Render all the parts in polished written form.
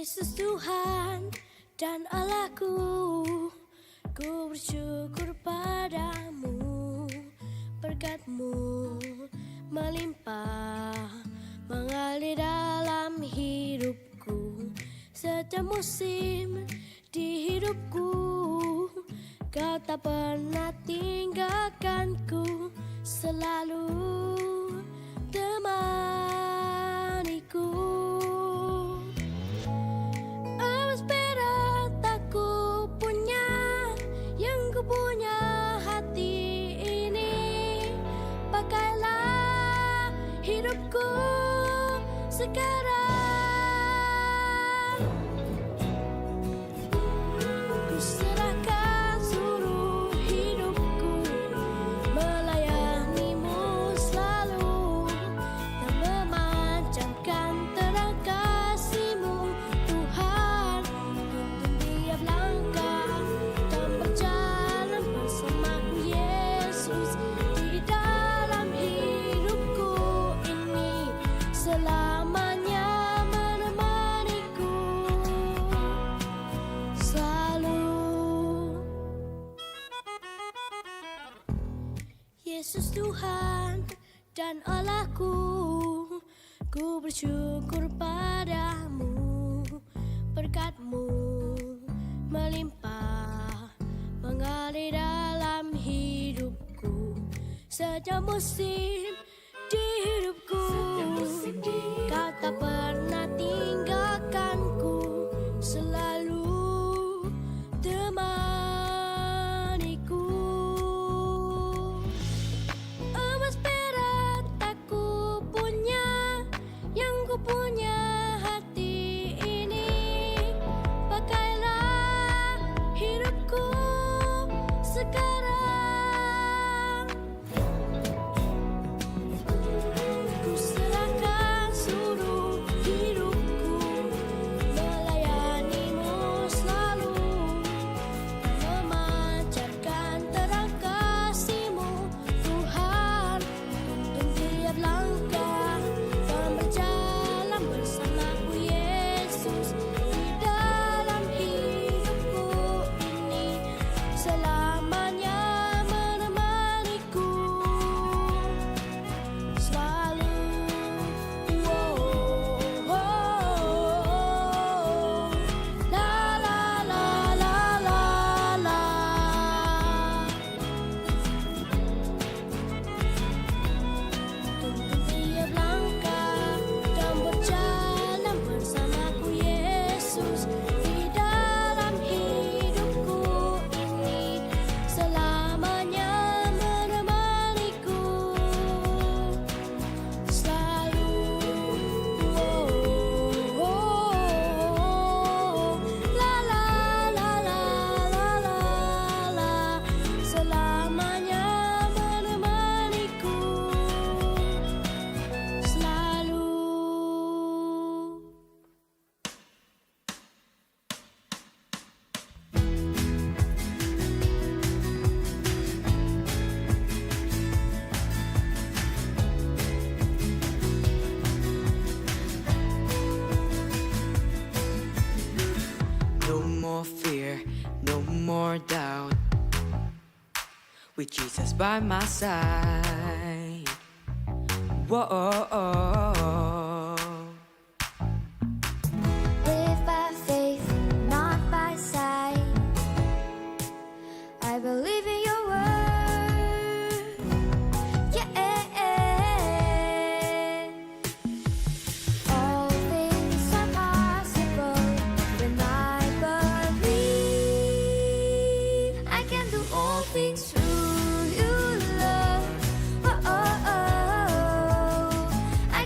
Yesus Tuhan dan Allahku, ku bersyukur padamu. Berkat-Mu melimpah mengalir dalam hidupku. Setiap musim di hidupku, Kau tak pernah tinggalkanku, selalu temaniku. Awas berat tak ku punya, yang ku punya hati ini. Pakailah hidupku sekarang. Ku serahkan seluruh hidupku, melayani-Mu selalu, dan memancarkan terang kasih-Mu, Tuhan. Tuntun tiap langkah dan berjalan bersama-Ku, Yesus, di dalam hidupku ini, selamanya menemaniku selalu. Yesus Tuhan dan Allahku, ku bersyukur padamu. Berkat-Mu melimpah mengalir dalam hidupku. Setiap musim di hidupku, Kau tak pernah tinggalkanku, selalu temaniku. Emas perak tak ku punya, yang ku punya hati ini. Pakailah hidupku sekarang. Ku serahkan seluruh hidupku, melayani-Mu selalu, memancarkan terang kasih-Mu, Tuhan. Tuntun tiap langkah dan berjalan bersama-Ku, Yesus, di dalam hidupku ini, selamanya menemaniku selalu. La la la la la la. Tuntun tiap langkah dan berjalan bersama-Ku, Yesus, di dalam hidupku ini, selamanya menemaniku selalu. La la la la la la la. Selamanya menemaniku selalu. No more fear, no more doubt. With Jesus by my side. Whoa. Live by faith, not by sight. I believe in Your word. Yeah. All things are possible when I believe. I can do all things through You, Lord. I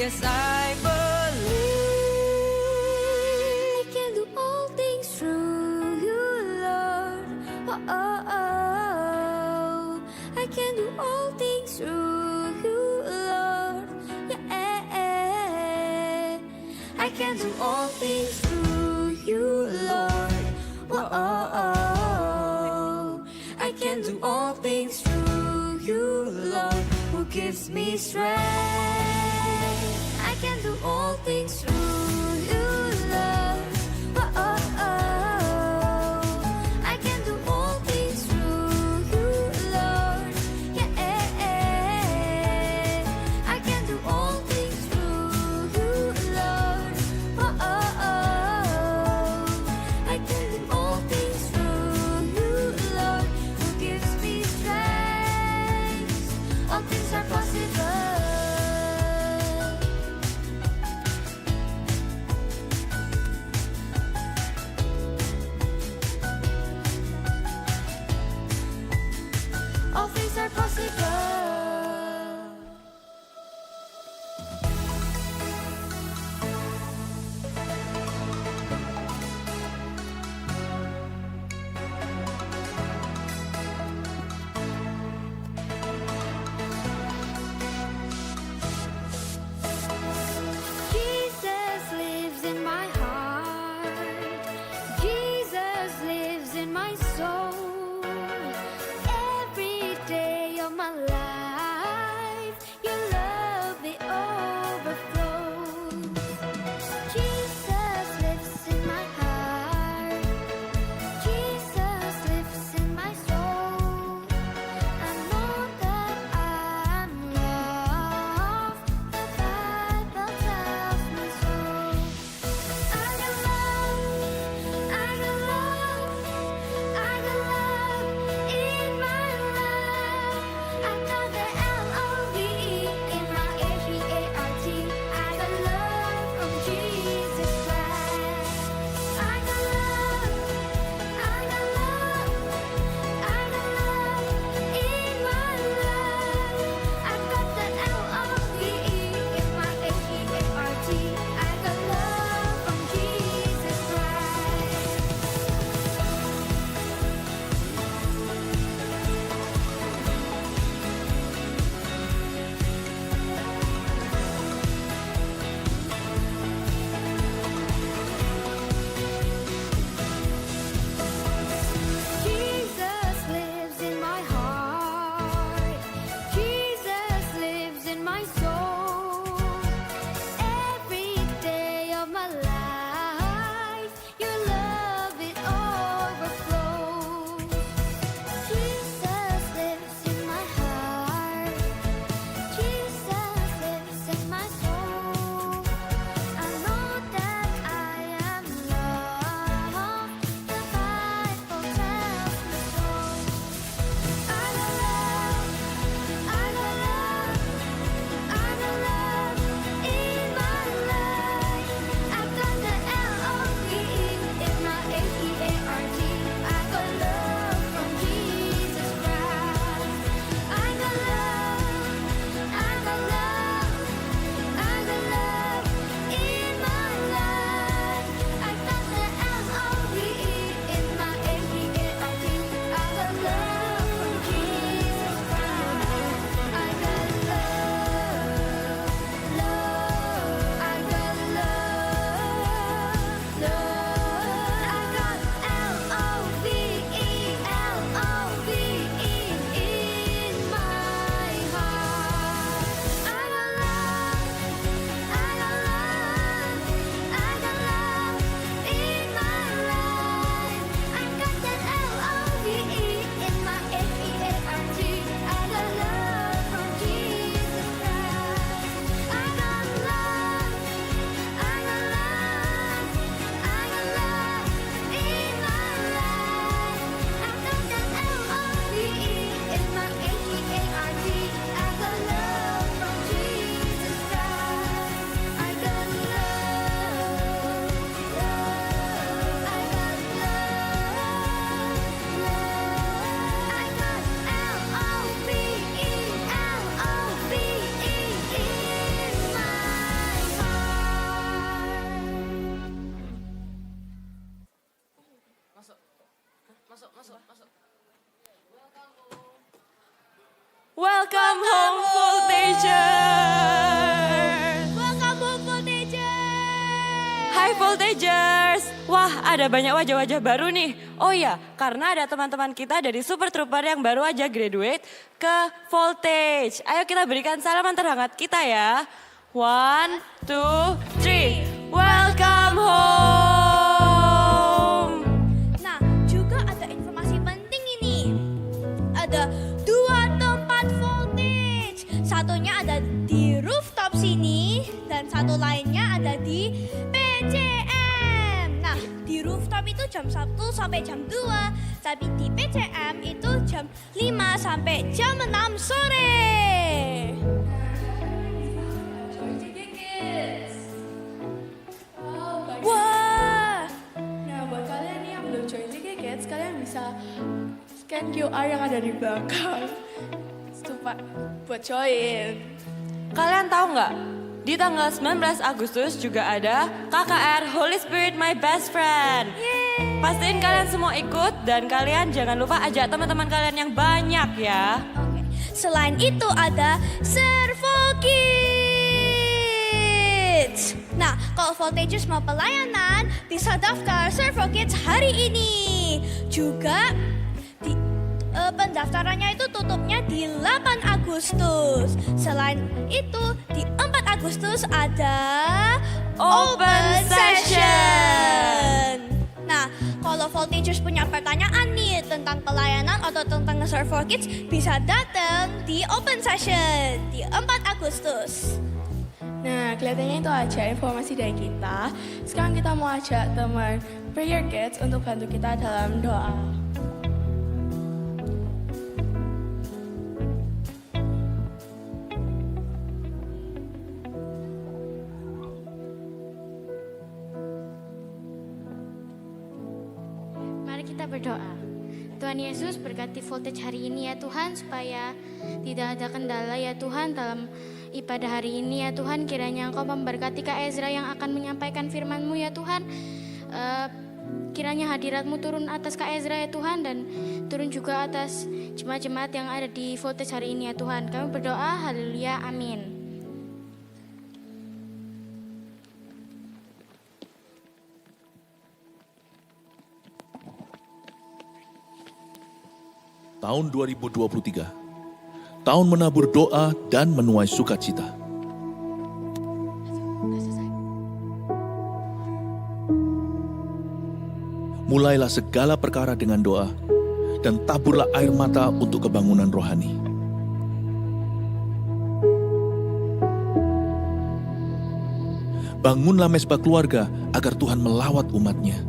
Yes, I believe. I can do all things through you, Lord. Oh, oh, oh. I can do all things through you, Lord. Yeah. I can do all things through you, Lord. Oh, oh, oh. I can do all things through you, Lord, who gives me strength. I can do all things through you, Lord. Oh, oh, oh. I can do all things through you, Lord. Yeah. I can do all things through you, Lord. Oh, oh, oh. I can do all things through you, Lord, who gives me strength. All things are possible. ada banyak wajah-wajah baru nih. Oh iya, karena ada teman-teman kita dari Super Trooper yang baru aja graduate ke Voltage. Ayo kita berikan salaman terhangat kita ya. 1, 2, 3. Welcome home. Nah, juga ada informasi penting ini. Ada 2 tempat voltage. Satunya ada di rooftop sini dan satu lainnya ada di PCM. Nah, di rooftop itu jam 1 sampai jam 2, tapi di PCM itu jam 5 sampai jam 6 sore. Wah, Nah, buat kalian nih yang belum join JK Kids, kalian bisa scan QR yang ada di belakang. Buat join. Kalian tahu nggak? Di tanggal 19 Agustus juga ada KKR Holy Spirit My Best Friend. Pastiin kalian semua ikut dan kalian jangan lupa ajak teman-teman kalian yang banyak ya. oke. Selain itu ada Servo Kids. Nah, kalau Voltages mau pelayanan, bisa daftar Servo Kids hari ini. Juga pendaftarannya itu tutupnya di 8 Agustus. Selain itu, di 4 Agustus ada Open Session. Nah, kalau Voltagers punya pertanyaan nih tentang pelayanan atau tentang Servo Kids, bisa datang di Open Session di 4 Agustus. Nah, kelihatannya itu aja informasi dari kita. Sekarang kita mau ajak teman Prayer Kids untuk bantu kita dalam doa. Mari kita berdoa. Tuhan Yesus, berkati Voltage hari ini ya Tuhan, supaya tidak ada kendala ya Tuhan dalam ibadah hari ini ya Tuhan. Kiranya Engkau memberkati Kak Ezra yang akan menyampaikan firman-Mu ya Tuhan. Kiranya hadirat-Mu turun atas Kak Ezra ya Tuhan, dan turun juga atas jemaat-jemaat yang ada di Voltage hari ini ya Tuhan. Kami berdoa, haleluya, amin. Tahun 2023, tahun menabur doa dan menuai sukacita. Mulailah segala perkara dengan doa, dan taburlah air mata untuk kebangunan rohani. Bangunlah mesbah keluarga agar Tuhan melawat umatnya.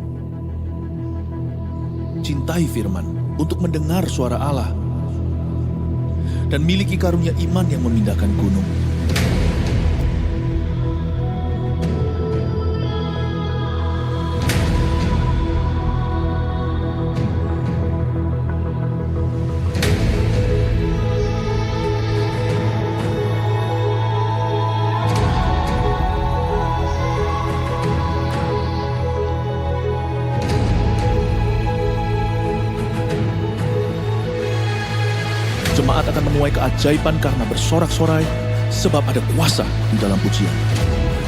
Cintai firman untuk mendengar suara Allah, dan miliki karunia iman yang memindahkan gunung. Jemaat akan menuai keajaiban karena bersorak-sorai, sebab ada kuasa di dalam pujian.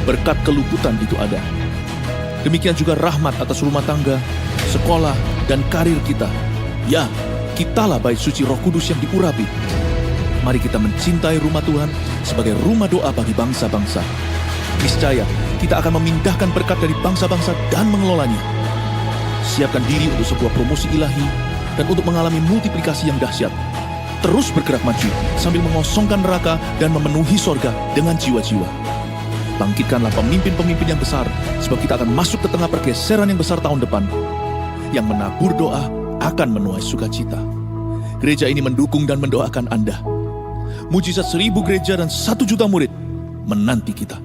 Berkat keluputan itu ada. Demikian juga rahmat atas rumah tangga, sekolah, dan karir kita. Ya, kitalah bait suci Roh Kudus yang diurapi. Mari kita mencintai rumah Tuhan sebagai rumah doa bagi bangsa-bangsa. Niscaya kita akan memindahkan berkat dari bangsa-bangsa dan mengelolanya. Siapkan diri untuk sebuah promosi ilahi dan untuk mengalami multiplikasi yang dahsyat. Terus bergerak maju sambil mengosongkan neraka dan memenuhi sorga dengan jiwa-jiwa. Bangkitkanlah pemimpin-pemimpin yang besar, sebab kita akan masuk ke tengah pergeseran yang besar tahun depan. Yang menabur doa akan menuai sukacita. Gereja ini mendukung dan mendoakan Anda. Mujizat 1000 gereja dan 1 juta murid menanti kita.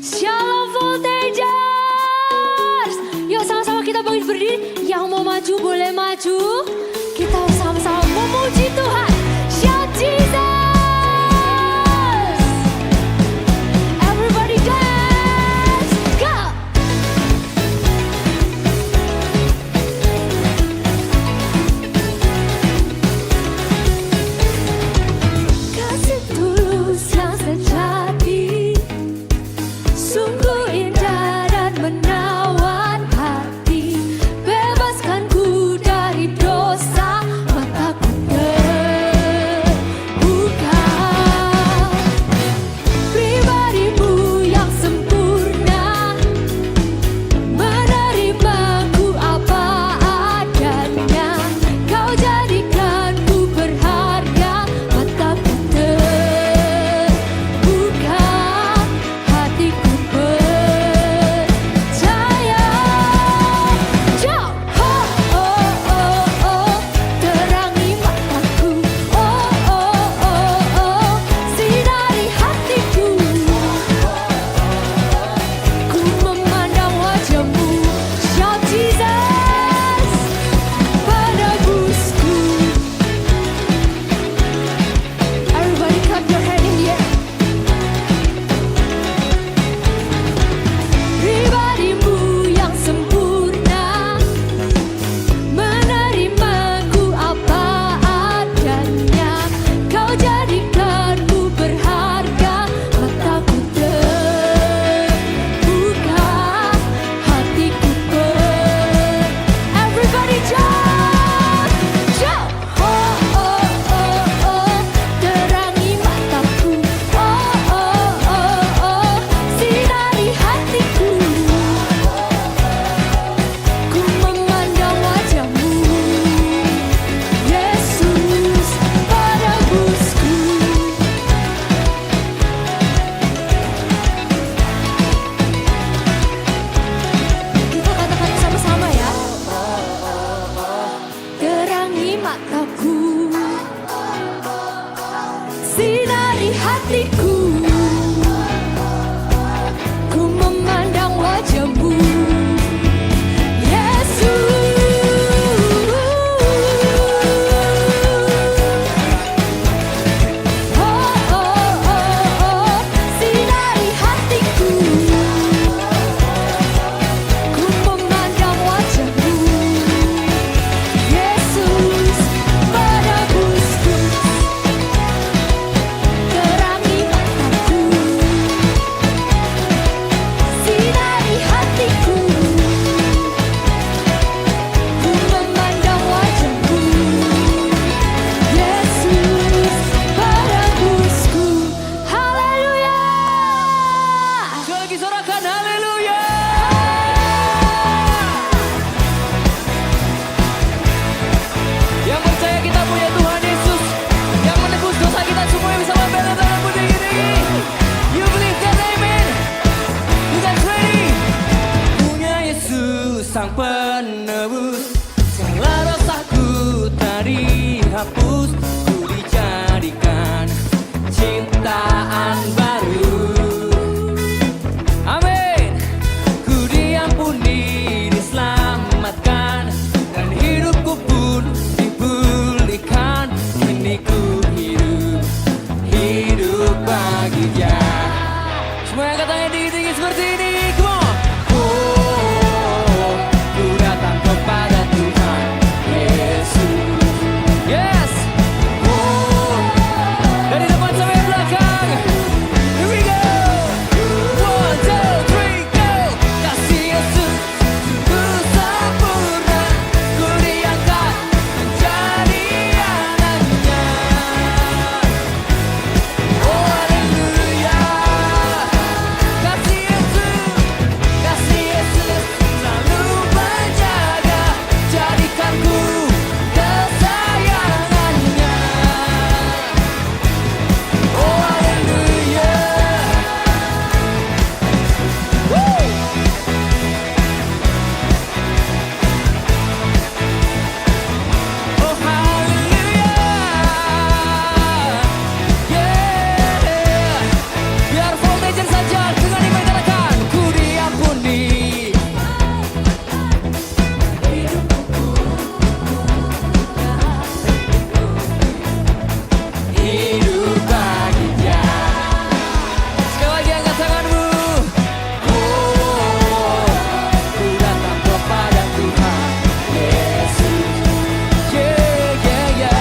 Shalom Voltagers! Yuk sama-sama kita bangkit berdiri. Yang mau maju boleh maju. Kita sama-sama memuji Tuhan. Shout Jesus! Everybody dance! Go! Kasih hatiku, ku memandang wajahmu, Yesus. Sinari hatiku, ku memandang wajahmu, Yesus. Menebusku, terangi mataku, sinari hatiku, ku memandang wajahmu, Yesus. Menebusku. Haleluya. Sekali lagi sorakan haleluya. Yang percaya kita punya Tuhan Yesus yang menebus dosa kita semua, yang bisa membela dalam puji ini. You believe that, amen. You guys ready? Punya Yesus sang penebus, segala dosaku tak dihapus, ku dijadikan ciptaan baru. Amin. Ku diampuni, diselamatkan, dan hidupku pun dipulihkan. Kini ku hidup bagi Dia. Semua yang katanya tinggi-tinggi seperti ini, come on. Oh, ku datang kepada Tuhan Yesus. Yes. Oh, dari depan sampai belakang. Here we go. 1, 2, 3, go. Kasih Yesus sungguh sempurna, ku diangkat menjadi anaknya. Oh haleluya. Kasih Yesus selalu menjaga, jadikanku kesayangannya. Oh haleluya. Woo. Oh haleluya. Yeah. Biar voltage saja dengan iman katakan, ku diampuni. Hidup bagi Dia. Sekali lagi angkat tanganmu. Oh, ku datang kepada Tuhan Yesus. Yeah, yeah, yeah.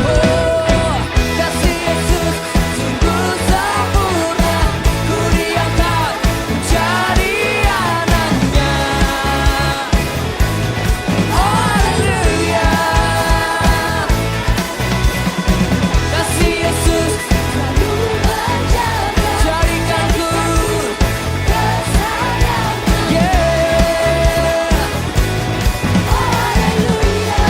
Oh, kasih Yesus sungguh sempurna, ku diangkat menjadi anaknya. Oh haleluya. Kasih Yesus selalu menjaga, jadikanku kesayangannya. Yeah. Oh haleluya.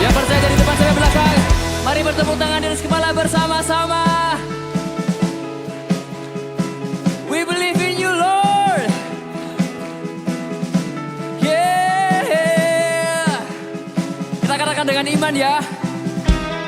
Yang percaya dari depan sampai belakang, mari bertepuk tangan di atas kepala bersama-sama. We believe in you, Lord. Yeah. Kita katakan dengan iman ya.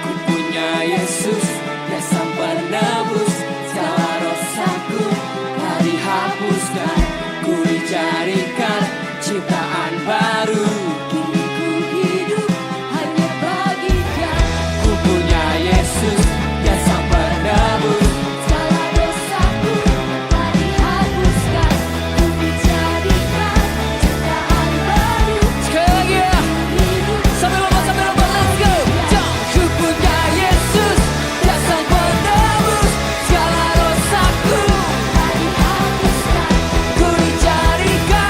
Ku punya Yesus, Dia sang penebus, segala dosaku telah dihapuskan, ku dijadikan ciptaan baru. Kini ku hidup hanya bagi Dia. Ku punya Yesus, Dia sang penebus, segala dosaku telah dihapuskan, ku dijadikan ciptaan baru. Sekali lagi ya. Sampai lompat, let's go. Jump. Ku punya Yesus, Dia sang penebus, segala dosaku telah dihapuskan, ku dijadikan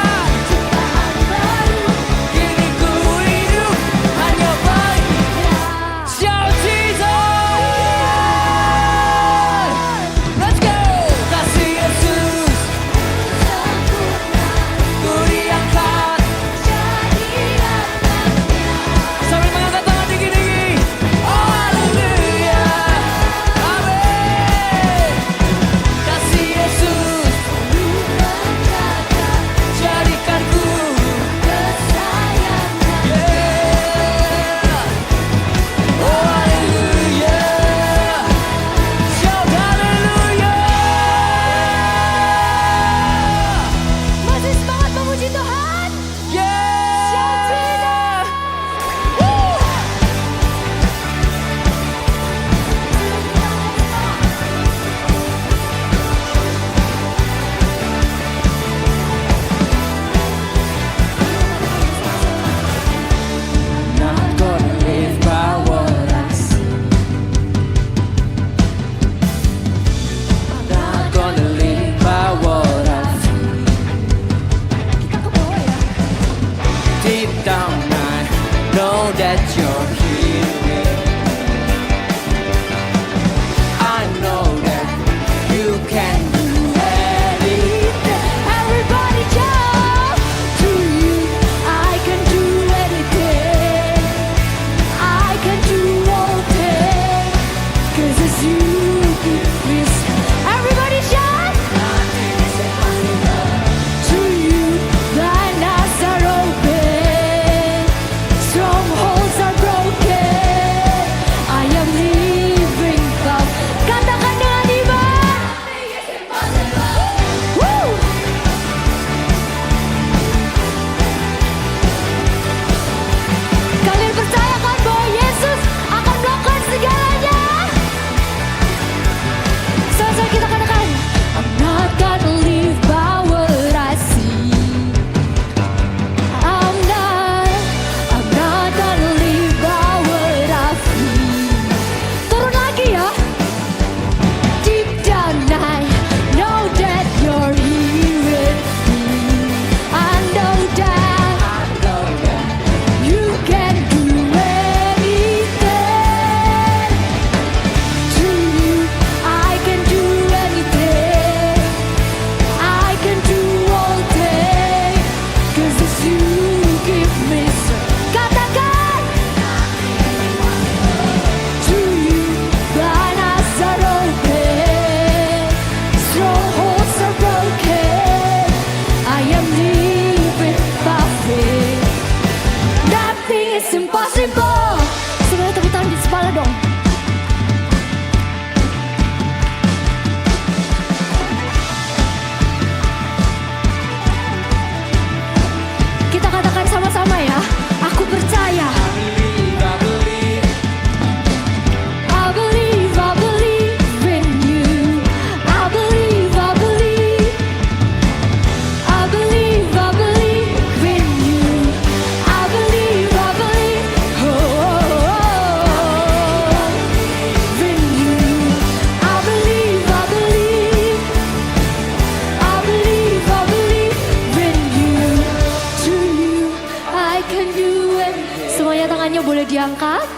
can do it. Semuanya tangannya boleh diangkat.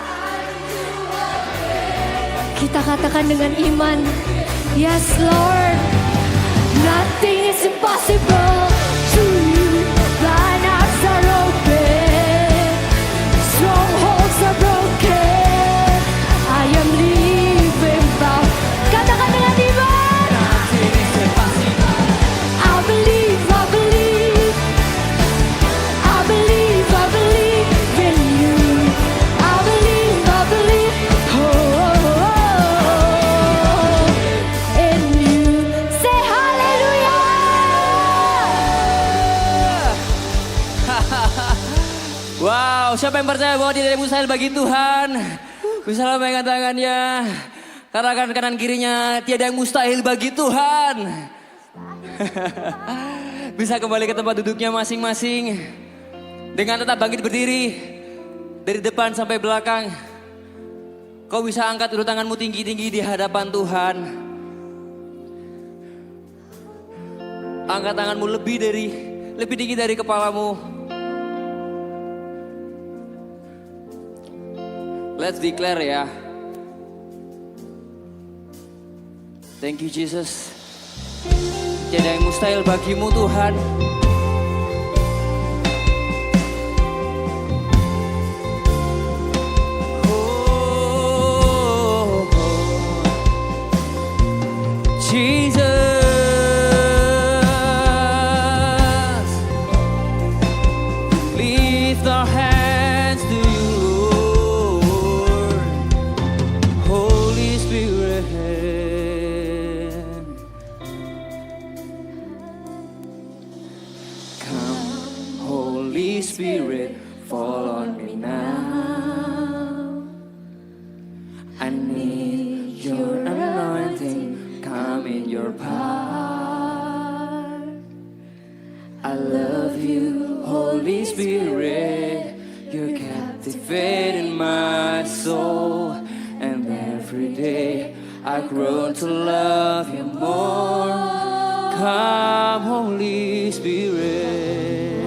Kita katakan dengan iman, yes Lord, nothing is impossible to you. Blind eyes are open, strongholds are broken. I am living by. Katakan dengan iman. I believe, I believe, I believe, I believe in you. I believe, I believe, in you. Say hallelujah. Wow, siapa yang percaya bahwa tidak ada yang mustahil bagi Tuhan? Bisa lambaikan tangannya. Karena kanan kirinya tiada yang mustahil bagi Tuhan. Bisa kembali ke tempat duduknya masing-masing. Dengan tetap bangkit berdiri. Dari depan sampai belakang. Kau bisa angkat kedua tanganmu tinggi-tinggi di hadapan Tuhan. Angkat tanganmu lebih tinggi dari kepalamu. Let's declare ya. Thank you Jesus. Tiada yang mustahil bagimu Tuhan. Oh, Jesus, lift our hands to you, Lord. Holy Spirit, come, Holy Spirit, fall on me now. I need your anointing, come in your power. I love you, Holy Spirit, you're captivating my soul. And every day I grow to love you more. Come, Holy Spirit,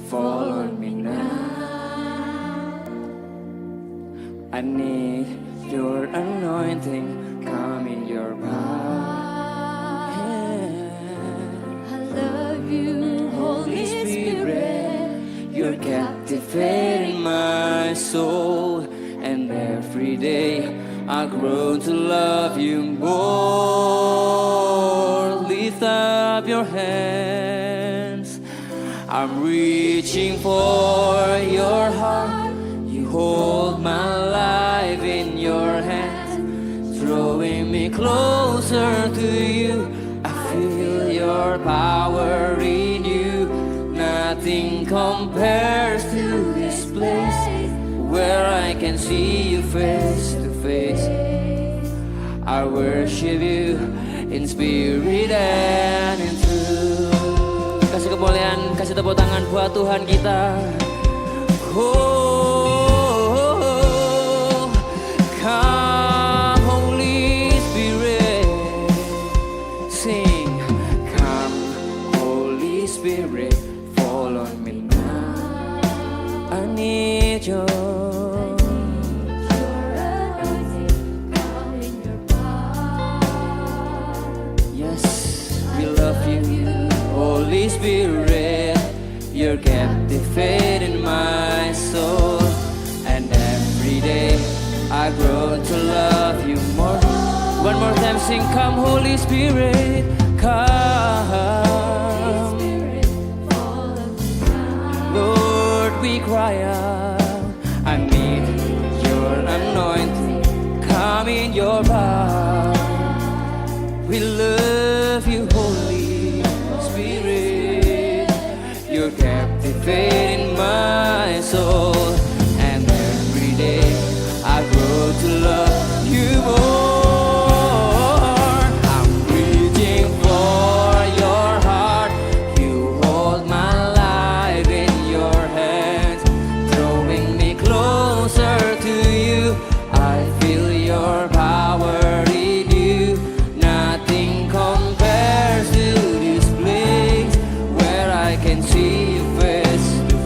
fall on me now. I need your anointing, come in your power. I love you, Holy Spirit, you're captivating my soul. And every day I grow to love you more. Lift up your hands, I'm reaching for your heart. You hold my life in your hands, drawing me closer to you. I feel your power in you. Nothing compares to this place where I can see you face to face. I worship you in spirit and in truth. Kasih kemuliaan, kasih tepuk tangan buat Tuhan kita. Oh, come Holy Spirit, sing. Come Holy Spirit, fall on me now. I need your Holy Spirit, you're captivating my soul. And every day I grow to love you more. One more time, sing, come Holy Spirit, come. Lord, we cry out, I need your anointing, come in your power. We love you, Holy Spirit, you're captivating my soul. And every day I grow to love you more. I'm reaching for your heart. You hold my life in your hands, drawing me closer to you. I feel your power in you. Nothing compares to this place where I can see you face to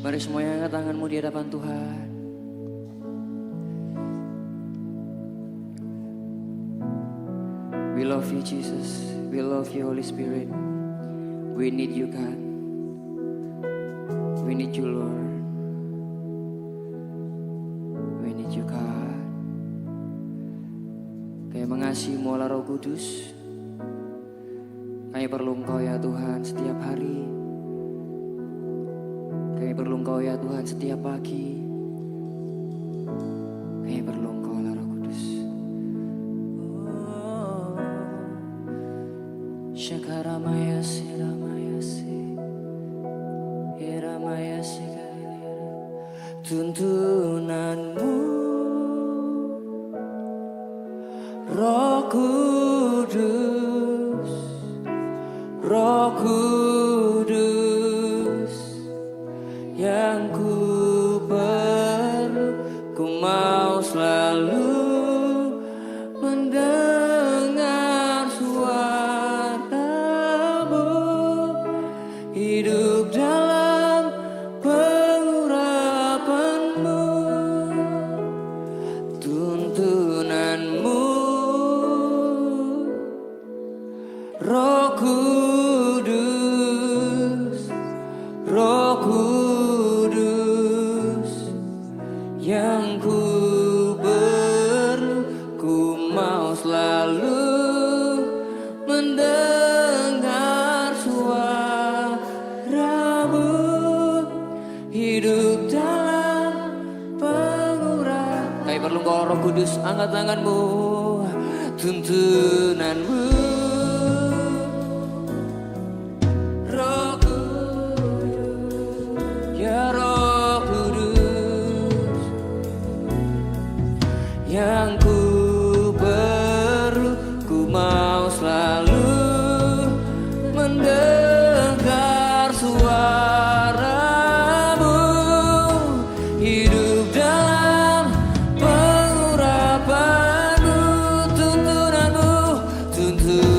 Mari semuanya angkat tanganmu di hadapan Tuhan. We love you, Jesus. We love you, Holy Spirit. We need you, God. We need you, Lord. We need you, God. Kami mengasihi-Mu, Allah Roh Kudus. Kami perlu Engkau ya Tuhan setiap hari. Kami perlu Engkau ya Tuhan setiap pagi. Kami perlu Engkau, Allah Roh Kudus. Shakaramaya Siramaya Si Hiramaya Sikarira. Tuntunanmu Roh Kudus, Roh Kudus, yang ku perlu, ku mau selalu mendengar suara-Mu, hidup dalam pengurapan-Mu, tuntunan-Mu, Roh Kudus, Roh Kudus, yang ku perlu, ku mau selalu mendengar suara-Mu, hidup dalam pengurapan. Kami perlu Engkau Roh Kudus, angkat tanganmu, tuntunan-Mu. Roh Kudus, ya Roh Kudus, yang ku perlu, ku mau selalu mendengar suara-Mu, hidup dalam pengurapan-Mu, tuntunan-Mu, tuntunan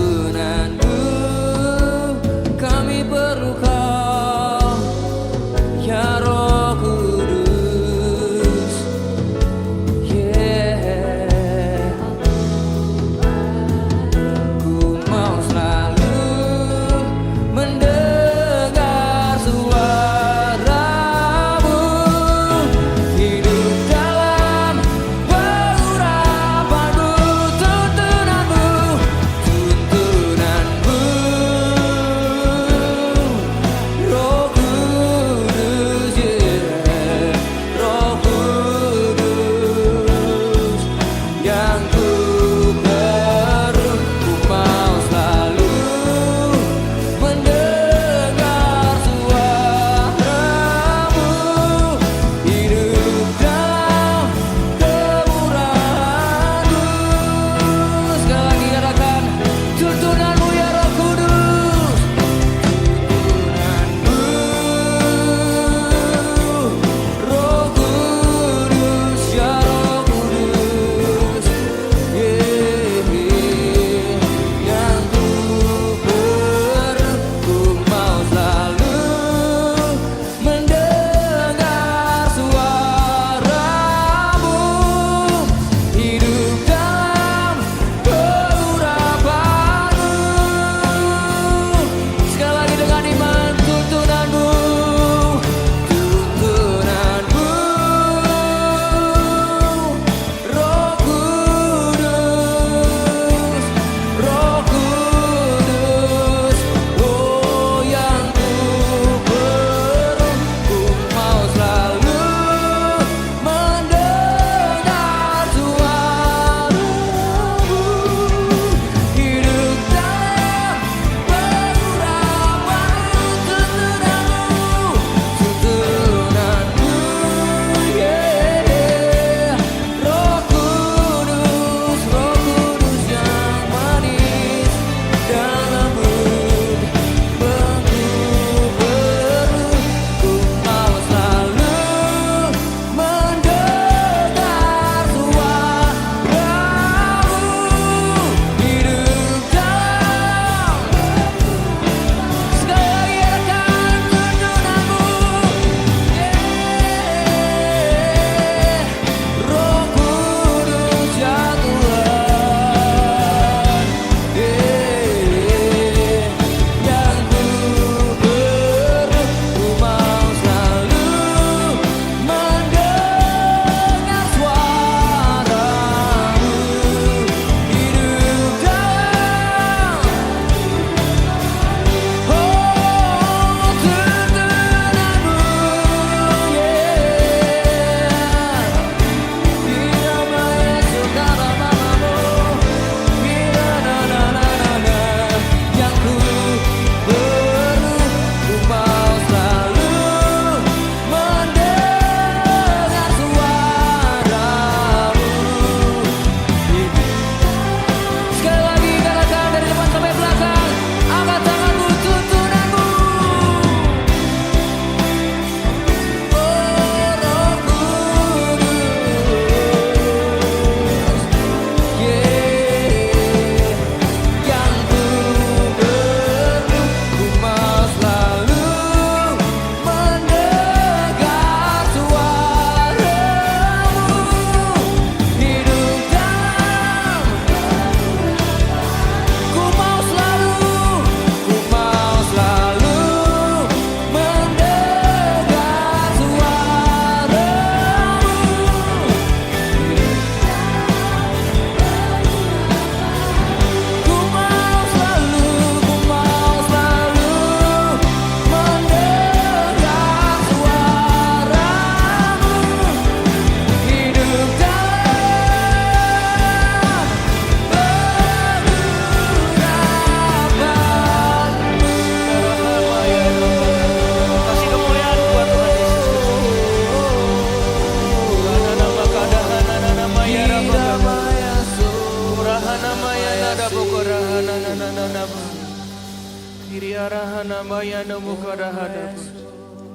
bayana mukada hada.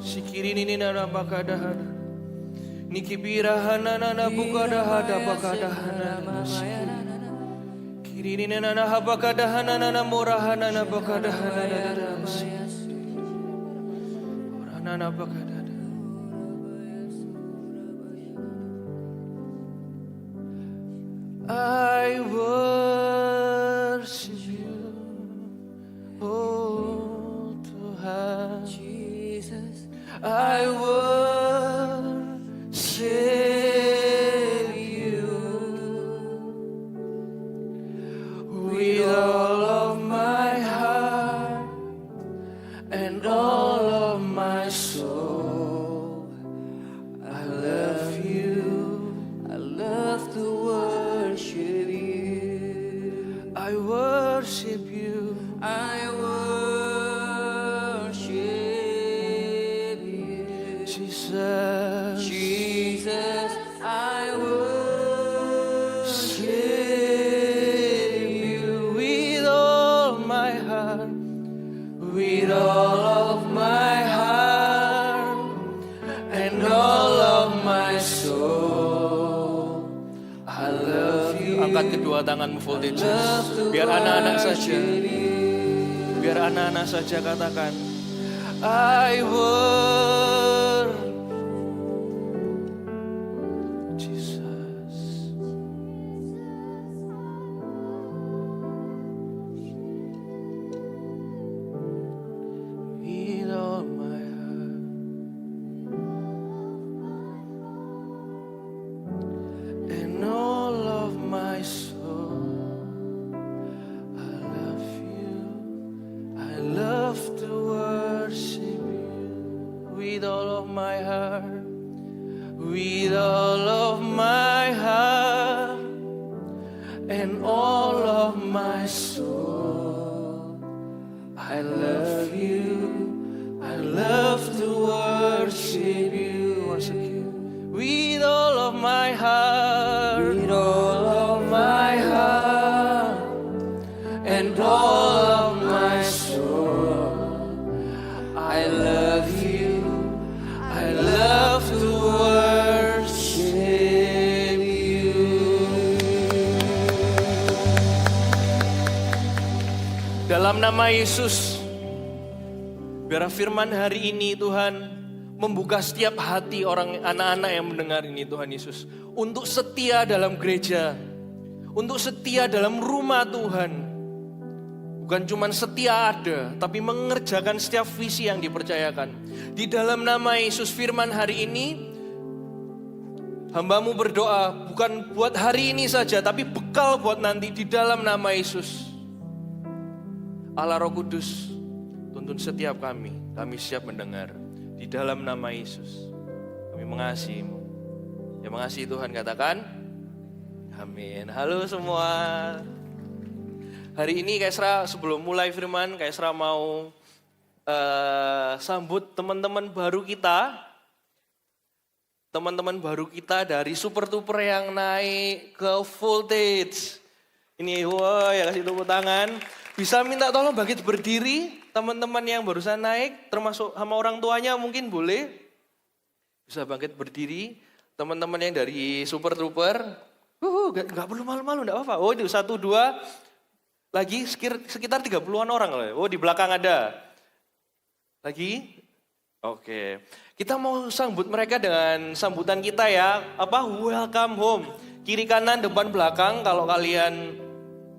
Sikiri nini nana bakada hada. Niki birahana nana bukada hada bakada hana. Kiri nini nana habakada hana nana murahana nana bakada hana. Nana bakada. I worship you, oh Tuhan. Jesus, I worship you with all of my heart and all of my soul. I love you. I love to worship you. I worship you. I worship you. Jesus. Jesus, I worship you with all my heart. With all of my heart and all of my soul. I love you. Angkat kedua tanganmu voltages. Biar anak-anak saja. Biar anak-anak saja katakan. I worship Jesus. With all my heart and all of my soul, I love you. I love to worship you with all of my heart, with all of my heart and all of my soul. I love you. I love to worship you. Worship you with all of my heart, with all of my heart and all of my soul. I love you. I love to worship you. Dalam nama Yesus, biar firman hari ini Tuhan membuka setiap hati orang anak-anak yang mendengar ini Tuhan Yesus. Untuk setia dalam gereja, untuk setia dalam rumah Tuhan. Bukan cuma setia ada, tapi mengerjakan setiap visi yang dipercayakan. Di dalam nama Yesus firman hari ini, hambamu berdoa bukan buat hari ini saja, tapi bekal buat nanti di dalam nama Yesus. Allah Roh Kudus, tuntun setiap kami siap mendengar. Di dalam nama Yesus, kami mengasihi-Mu. Ya mengasihi Tuhan, katakan, amin. Halo semua. Hari ini Kaisra sebelum mulai firman, Kaisra mau sambut teman-teman baru kita. Teman-teman baru kita dari Super Tuper yang naik ke Voltage. Ini, wah ya kasih tepuk tangan. Bisa minta tolong bangkit berdiri, teman-teman yang barusan naik, termasuk sama orang tuanya mungkin boleh. Bisa bangkit berdiri, teman-teman yang dari Super Trooper. Gak perlu malu-malu, gak apa-apa. Oh itu 1, 2, lagi sekitar 30-an orang loh. Oh di belakang ada. Lagi? Oke. Kita mau sambut mereka dengan sambutan kita ya. Welcome home. Kiri kanan, depan belakang, kalau kalian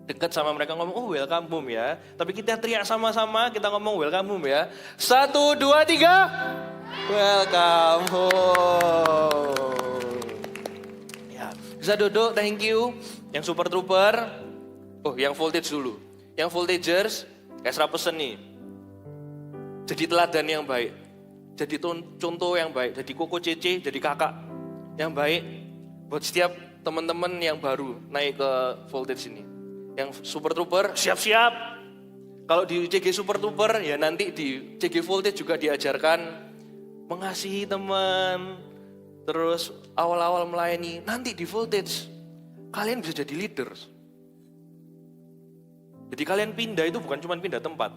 dekat sama mereka ngomong, oh welcome home ya. Tapi kita teriak sama-sama, kita ngomong welcome home ya. 1, 2, 3. Welcome home. Ya, bisa duduk, thank you. Yang Super Trooper, yang Voltage dulu. Yang Voltagers, Kaisra pesen nih. Jadi teladan yang baik. Jadi contoh yang baik. Jadi koko cece, jadi kakak yang baik. Buat setiap teman-teman yang baru naik ke Voltage ini. Yang Super Trooper siap-siap. Kalau di CG Super Trooper ya nanti di CG Voltage juga diajarkan mengasihi teman. Terus awal-awal melayani. Nanti di Voltage kalian bisa jadi leaders. Jadi kalian pindah itu bukan cuma pindah tempat.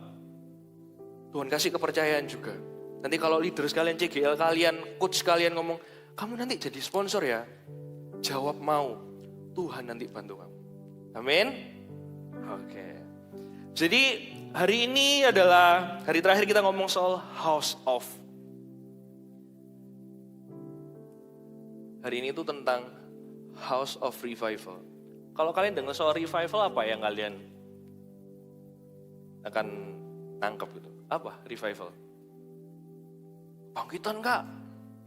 Tuhan kasih kepercayaan juga. Nanti kalau leader sekalian, CGL kalian, coach kalian ngomong, kamu nanti jadi sponsor ya. Jawab mau, Tuhan nanti bantu kamu. Amin. Oke. Jadi hari ini adalah hari terakhir kita ngomong soal House of. Hari ini itu tentang House of Revival. Kalau kalian dengar soal revival, apa yang kalian akan nangkep gitu? Apa revival? Bangkitan kak?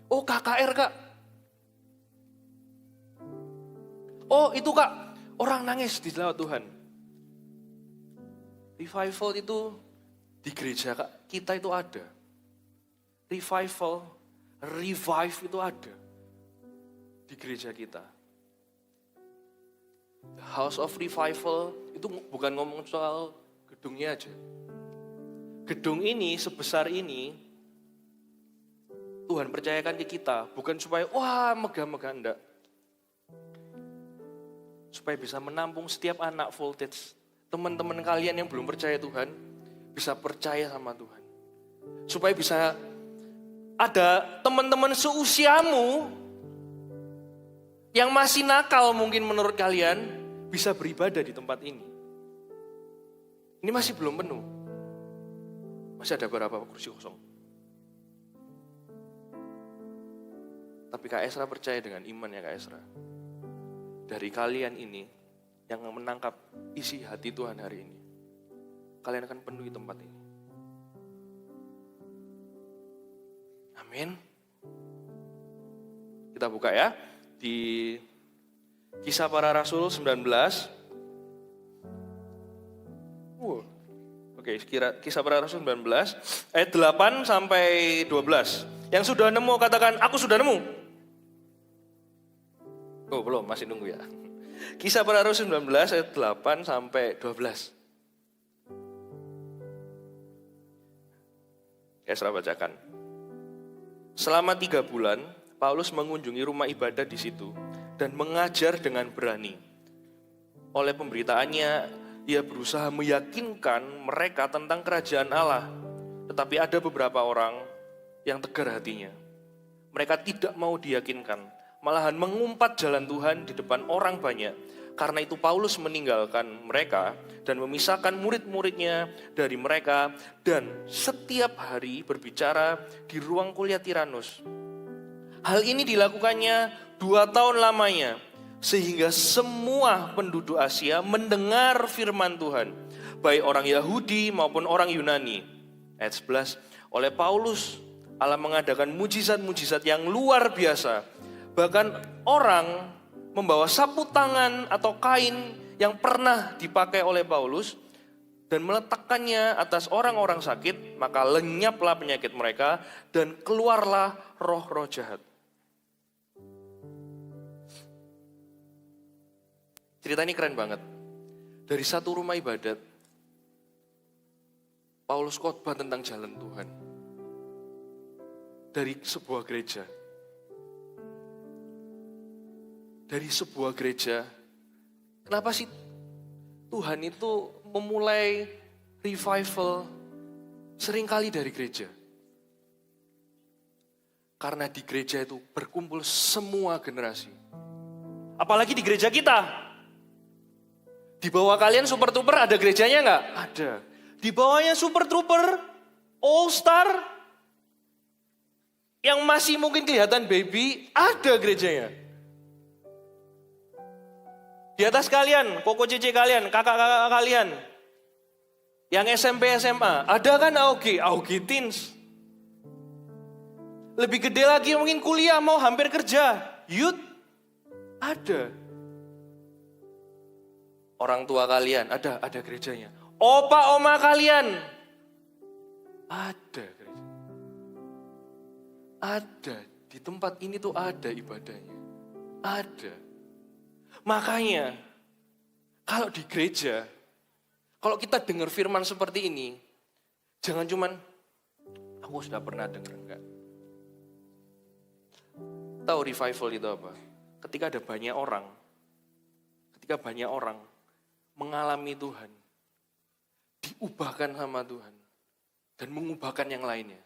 Oh KKR kak? Oh itu kak, orang nangis di lawat Tuhan. Revival itu di gereja kak, kita itu ada. Revival, revive itu ada di gereja kita. The House of Revival itu bukan ngomong soal gedungnya aja. Gedung ini sebesar ini Tuhan percayakan ke kita, bukan supaya wah megah-megah, enggak. Supaya bisa menampung setiap anak voltage. Teman-teman kalian yang belum percaya Tuhan bisa percaya sama Tuhan. Supaya bisa ada teman-teman seusiamu yang masih nakal mungkin menurut kalian bisa beribadah di tempat ini. Ini masih belum penuh. Masih ada beberapa kursi kosong. Tapi Kak Esra percaya dengan iman ya Kak Esra. Dari kalian ini yang menangkap isi hati Tuhan hari ini, kalian akan penuhi tempat ini. Amin. Kita buka ya di Kisah Para Rasul 19. Oke, Kisah Para Rasul 19 ayat 8 sampai 12. Yang sudah nemu katakan, aku sudah nemu. Oh belum, masih nunggu ya. Kisah Para Rasul 19 ayat 8 sampai 12. Esra bacakan. Selama 3 bulan, Paulus mengunjungi rumah ibadah di situ dan mengajar dengan berani. Oleh pemberitaannya, ia berusaha meyakinkan mereka tentang kerajaan Allah. Tetapi ada beberapa orang yang tegar hatinya. Mereka tidak mau diyakinkan, malahan mengumpat jalan Tuhan di depan orang banyak. Karena itu Paulus meninggalkan mereka dan memisahkan murid-muridnya dari mereka dan setiap hari berbicara di ruang kuliah Tiranus. Hal ini dilakukannya 2 tahun lamanya, sehingga semua penduduk Asia mendengar firman Tuhan, baik orang Yahudi maupun orang Yunani. Ayat 11, oleh Paulus Allah mengadakan mujizat-mujizat yang luar biasa. Bahkan orang membawa sapu tangan atau kain yang pernah dipakai oleh Paulus dan meletakkannya atas orang-orang sakit, maka lenyaplah penyakit mereka dan keluarlah roh-roh jahat. Cerita ini keren banget. Dari satu rumah ibadat, Paulus khotbah tentang jalan Tuhan. Dari sebuah gereja. Dari sebuah gereja. Kenapa sih Tuhan itu memulai revival seringkali dari gereja? Karena di gereja itu berkumpul semua generasi. Apalagi di gereja kita. Di bawah kalian Super Trooper ada gerejanya nggak? Ada. Di bawahnya Super Trooper, All Star, yang masih mungkin kelihatan baby, ada gerejanya. Di atas kalian, Koko Cici kalian, kakak-kakak kalian, yang SMP, SMA, ada kan AOG Teens. Lebih gede lagi mungkin kuliah, mau hampir kerja, youth, ada. Orang tua kalian, ada gerejanya. Opa, oma kalian, ada gereja. Ada, di tempat ini tuh ada ibadahnya. Ada. Makanya, kalau di gereja, kalau kita dengar firman seperti ini, jangan cuman, aku sudah pernah dengar, enggak. Tahu revival itu apa? Ketika ada banyak orang mengalami Tuhan, diubahkan sama Tuhan, dan mengubahkan yang lainnya.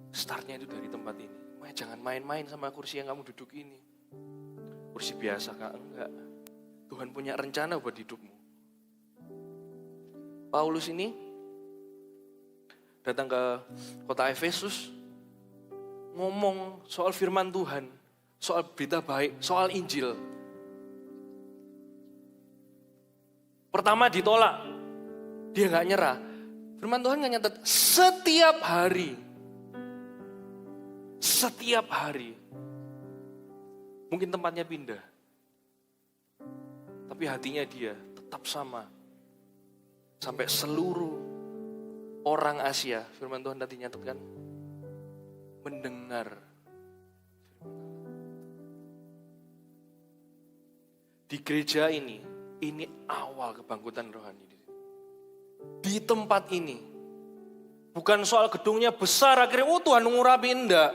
Startnya itu dari tempat ini. Jangan main-main sama kursi yang kamu duduk ini. Kursi biasa kak, enggak. Tuhan punya rencana buat hidupmu. Paulus ini datang ke kota Efesus, ngomong soal firman Tuhan, soal berita baik, soal Injil. Pertama ditolak, dia gak nyerah. Firman Tuhan gak nyatet, setiap hari, mungkin tempatnya pindah, tapi hatinya dia tetap sama. Sampai seluruh orang Asia, firman Tuhan tadi nyatetkan, mendengar. Di gereja ini awal kebangkitan rohani. Di tempat ini, bukan soal gedungnya besar, akhirnya Tuhan ngurapi, enggak.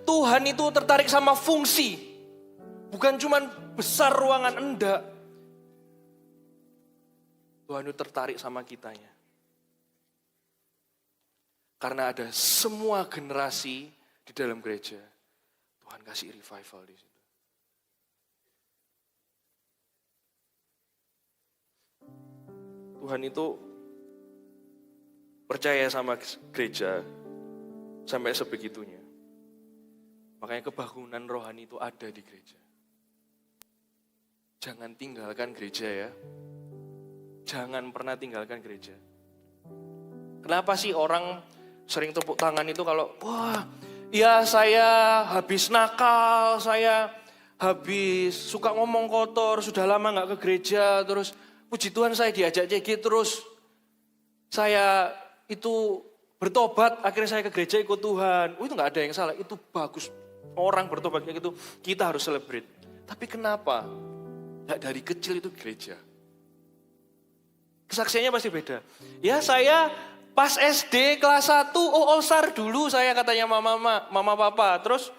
Tuhan itu tertarik sama fungsi, bukan cuman besar ruangan, enggak. Tuhan itu tertarik sama kitanya. Karena ada semua generasi di dalam gereja, Tuhan kasih revival di situ. Tuhan itu percaya sama gereja sampai sebegitunya. Makanya kebangunan rohani itu ada di gereja. Jangan tinggalkan gereja ya. Jangan pernah tinggalkan gereja. Kenapa sih orang sering tepuk tangan itu kalau, wah, ya saya habis nakal, saya habis suka ngomong kotor, sudah lama gak ke gereja, terus puji Tuhan saya diajak CG terus. Saya itu bertobat, akhirnya saya ke gereja ikut Tuhan. Itu gak ada yang salah, itu bagus. Orang bertobat kayak gitu, kita harus celebrate. Tapi kenapa? Gak dari kecil itu gereja. Kesaksiannya pasti beda. Ya saya pas SD kelas 1, all star dulu saya katanya mama papa. Terus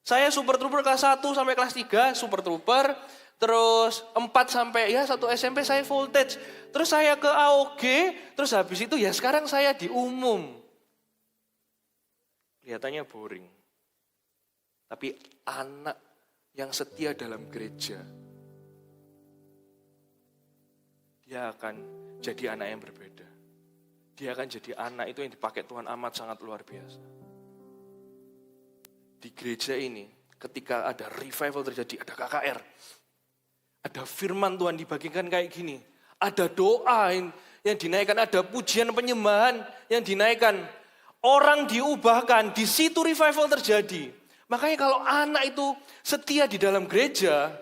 saya super trooper kelas 1 sampai kelas 3 super trooper. Terus 4 sampai ya 1 SMP saya voltage. Terus saya ke AOG, terus habis itu ya sekarang saya di umum. Kelihatannya boring. Tapi anak yang setia dalam gereja, dia akan jadi anak yang berbeda. Dia akan jadi anak itu yang dipakai Tuhan amat sangat luar biasa. Di gereja ini, ketika ada revival terjadi, ada KKR, ada firman Tuhan dibagikan kayak gini, ada doa yang dinaikkan, ada pujian penyembahan yang dinaikkan, orang diubahkan, di situ revival terjadi. Makanya kalau anak itu setia di dalam gereja,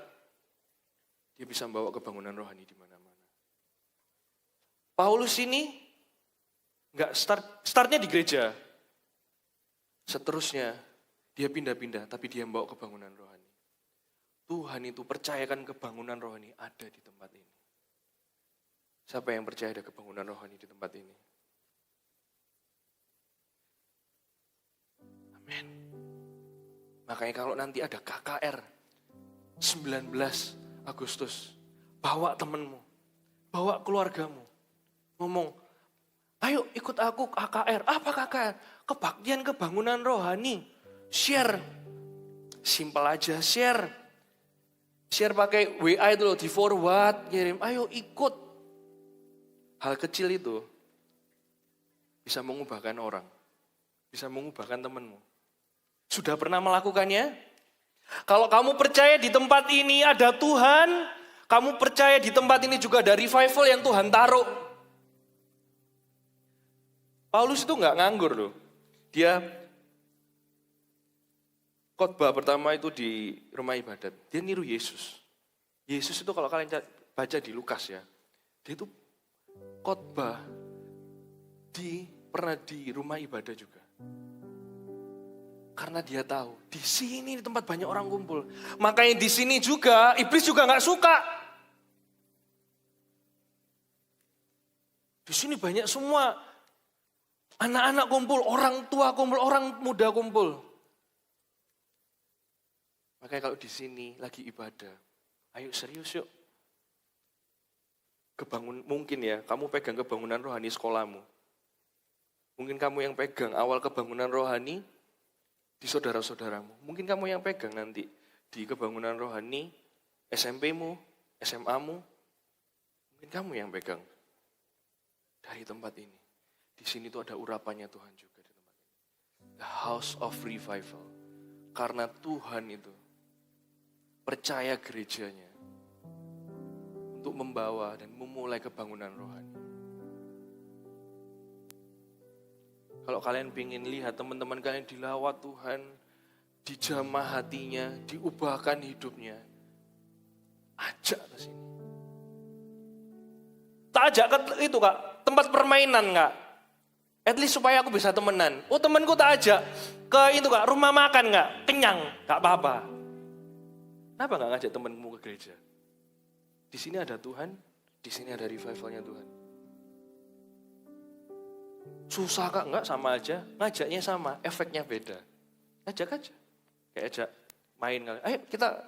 dia bisa membawa kebangunan rohani di mana-mana. Paulus ini enggak startnya di gereja. Seterusnya dia pindah-pindah, tapi dia membawa kebangunan rohani. Tuhan itu percayakan kebangunan rohani ada di tempat ini. Siapa yang percaya ada kebangunan rohani di tempat ini? Amin. Makanya kalau nanti ada KKR 19 Agustus, bawa temenmu, bawa keluargamu, ngomong, ayo ikut aku KKR. Apa KKR? Kebaktian kebangunan rohani. Share. Simpel aja, share. Share pakai WA itu loh, di forward, kirim. Ayo ikut. Hal kecil itu bisa mengubahkan orang. Bisa mengubahkan temanmu. Sudah pernah melakukannya? Kalau kamu percaya di tempat ini ada Tuhan, kamu percaya di tempat ini juga ada revival yang Tuhan taruh. Paulus itu nggak nganggur loh. Dia khotbah pertama itu di rumah ibadat. Dia niru Yesus. Yesus itu kalau kalian baca di Lukas ya, dia itu khotbah pernah di rumah ibadah juga. Karena dia tahu di sini di tempat banyak orang kumpul. Makanya di sini juga iblis juga nggak suka. Di sini banyak semua anak-anak kumpul, orang tua kumpul, orang muda kumpul. Makanya kalau di sini lagi ibadah, ayo serius yuk. Mungkin ya, kamu pegang kebangunan rohani sekolahmu. Mungkin kamu yang pegang awal kebangunan rohani di saudara-saudaramu. Mungkin kamu yang pegang nanti di kebangunan rohani SMP-mu, SMA-mu. Mungkin kamu yang pegang dari tempat ini. Di sini tuh ada urapannya Tuhan juga di tempat ini. The House of Revival. Karena Tuhan itu percaya gerejanya untuk membawa dan memulai kebangunan rohani. Kalau kalian ingin lihat teman-teman kalian dilawat Tuhan, dijamah hatinya, diubahkan hidupnya, ajak ke sini. Tak ajak ke itu Kak, tempat permainan Kak. At least supaya aku bisa temenan. Oh temanku tak ajak ke itu Kak, rumah makan Kak, kenyang, gak apa-apa. Kenapa gak ngajak temanmu ke gereja? Di sini ada Tuhan, di sini ada revivalnya Tuhan. Susah Kak, enggak sama aja. Ngajaknya sama, efeknya beda. Ajak aja. Kayak ajak main. Ayo kita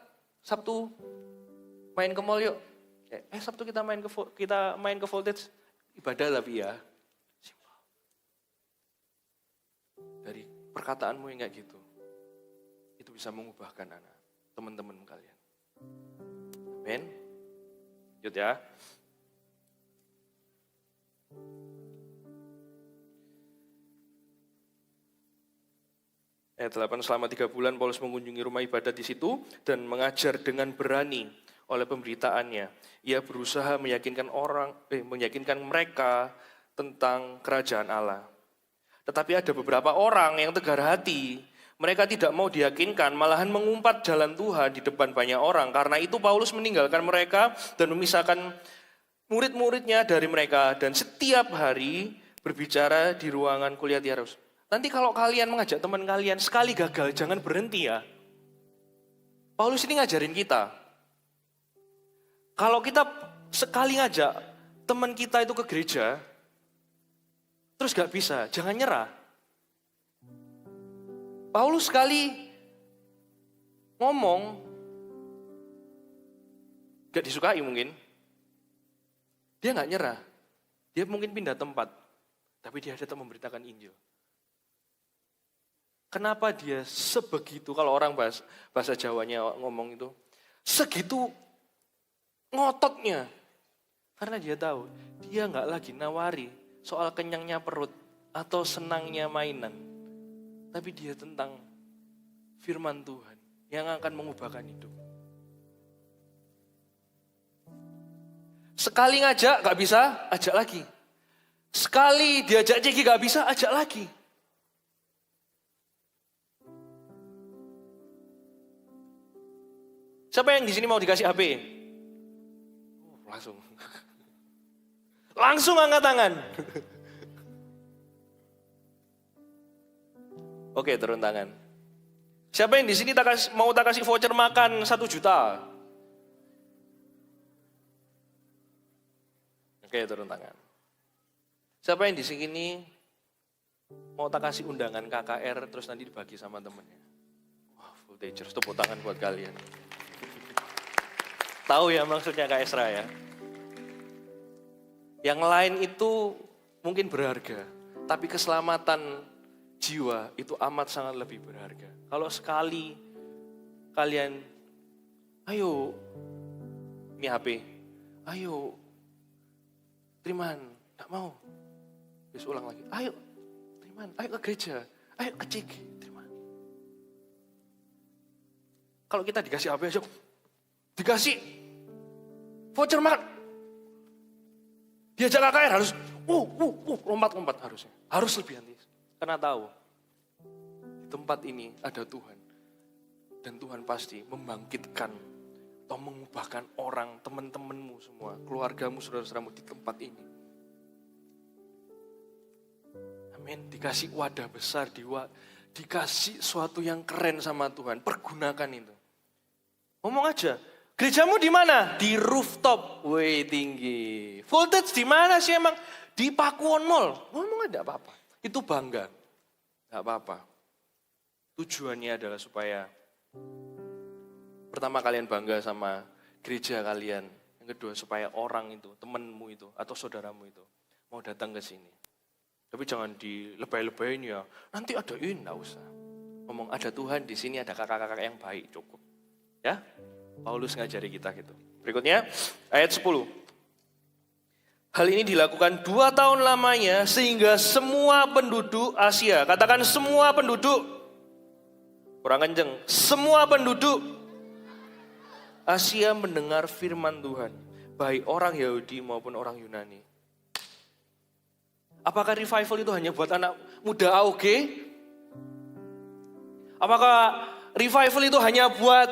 Sabtu main ke mall yuk. Sabtu kita main ke Voltage. Ibadah tapi ya. Simpel. Dari perkataanmu yang kayak gitu. Itu bisa mengubahkan anak teman-teman kalian. Amin. Lanjut ya. Ayat 8, selama 3 bulan Paulus mengunjungi rumah ibadat di situ dan mengajar dengan berani oleh pemberitaannya. Ia berusaha meyakinkan mereka tentang kerajaan Allah. Tetapi ada beberapa orang yang tegar hati. Mereka tidak mau diyakinkan, malahan mengumpat jalan Tuhan di depan banyak orang. Karena itu Paulus meninggalkan mereka dan memisahkan murid-muridnya dari mereka. Dan setiap hari berbicara di ruangan kuliah Tiarus. Nanti kalau kalian mengajak teman kalian, sekali gagal jangan berhenti ya. Paulus ini ngajarin kita. Kalau kita sekali ngajak teman kita itu ke gereja, terus gak bisa, jangan nyerah. Paulus sekali ngomong, gak disukai mungkin. Dia gak nyerah. Dia mungkin pindah tempat, tapi dia tetap memberitakan Injil. Kenapa dia sebegitu, kalau orang bahasa Jawanya ngomong itu, segitu ngototnya. Karena dia tahu, dia gak lagi nawari soal kenyangnya perut atau senangnya mainan. Tapi dia tentang firman Tuhan yang akan mengubahkan hidup. Sekali ngajak gak bisa, ajak lagi. Sekali diajak ciki gak bisa, ajak lagi. Siapa yang di sini mau dikasih HP? Langsung. Langsung angkat tangan. Oke, turun tangan. Siapa yang di sini mau tak kasih voucher makan 1 juta? Oke, turun tangan. Siapa yang di sini mau tak kasih undangan KKR terus nanti dibagi sama temennya? Wah, Voltagers, tepuk tangan buat kalian. Tahu ya maksudnya Kak Esra ya. Yang lain itu mungkin berharga, tapi keselamatan jiwa itu amat sangat lebih berharga. Kalau sekali kalian, ayo, ini HP, ayo, Triman, gak mau. Terus ulang lagi, ayo, Triman, ayo ke gereja, ayo ke Ciki, Triman. Kalau kita dikasih HP aja, dikasih voucher makan. Diajak KKR harus, lompat-lompat harusnya. Harus lebih antis. Karena tahu, di tempat ini ada Tuhan. Dan Tuhan pasti membangkitkan atau mengubahkan orang, teman-temanmu semua, keluargamu, saudara-saudaramu di tempat ini. Amin. Dikasih wadah besar, dikasih sesuatu yang keren sama Tuhan. Pergunakan itu. Ngomong aja. Gerejamu di mana? Di rooftop. Wih, tinggi. Voltage di mana sih emang? Di Pakuwon Mall. Ngomong aja apa-apa. Itu bangga. Gak apa-apa. Tujuannya adalah supaya pertama kalian bangga sama gereja kalian. Yang kedua supaya orang itu, temanmu itu, atau saudaramu itu mau datang ke sini. Tapi jangan dilebay-lebayin ya. Nanti ada ini, enggak usah. Ngomong ada Tuhan di sini, ada kakak-kakak yang baik, cukup. Ya, Paulus ngajari kita gitu. Berikutnya, ayat 10. Hal ini dilakukan 2 tahun lamanya sehingga semua penduduk Asia, katakan semua penduduk, kurang kenceng, semua penduduk Asia mendengar firman Tuhan, baik orang Yahudi maupun orang Yunani. Apakah revival itu hanya buat anak muda AOG? Apakah revival itu hanya buat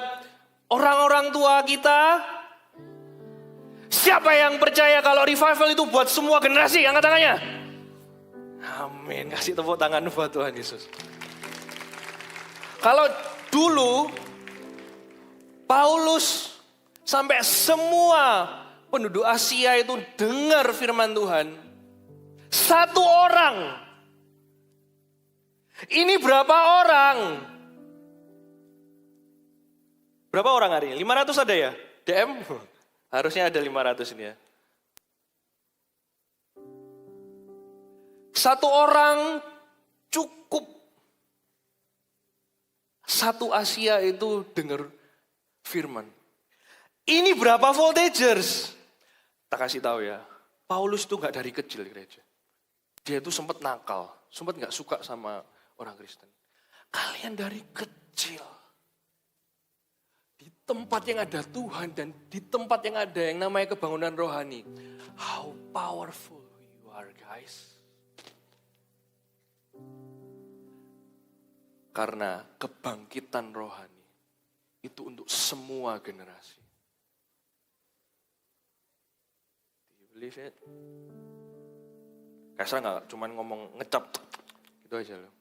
orang-orang tua kita? Siapa yang percaya kalau revival itu buat semua generasi? Angkat tangannya. Amin. Kasih tepuk tangan buat Tuhan Yesus. Kalau dulu Paulus sampai semua penduduk Asia itu dengar firman Tuhan. 1 orang. Ini berapa orang? Berapa orang hari ini? 500 ada ya? DM? Harusnya ada 500 ini ya. 1 orang cukup. 1 Asia itu dengar firman. Ini berapa voltagers? Tak kasih tahu ya. Paulus itu gak dari kecil gereja. Dia itu sempat nakal, sempat gak suka sama orang Kristen. Kalian dari kecil. Di tempat yang ada Tuhan dan di tempat yang ada yang namanya kebangunan rohani. How powerful you are guys. Karena kebangkitan rohani itu untuk semua generasi. Do you believe it? Kaisar gak cuma ngomong ngecap gitu aja loh.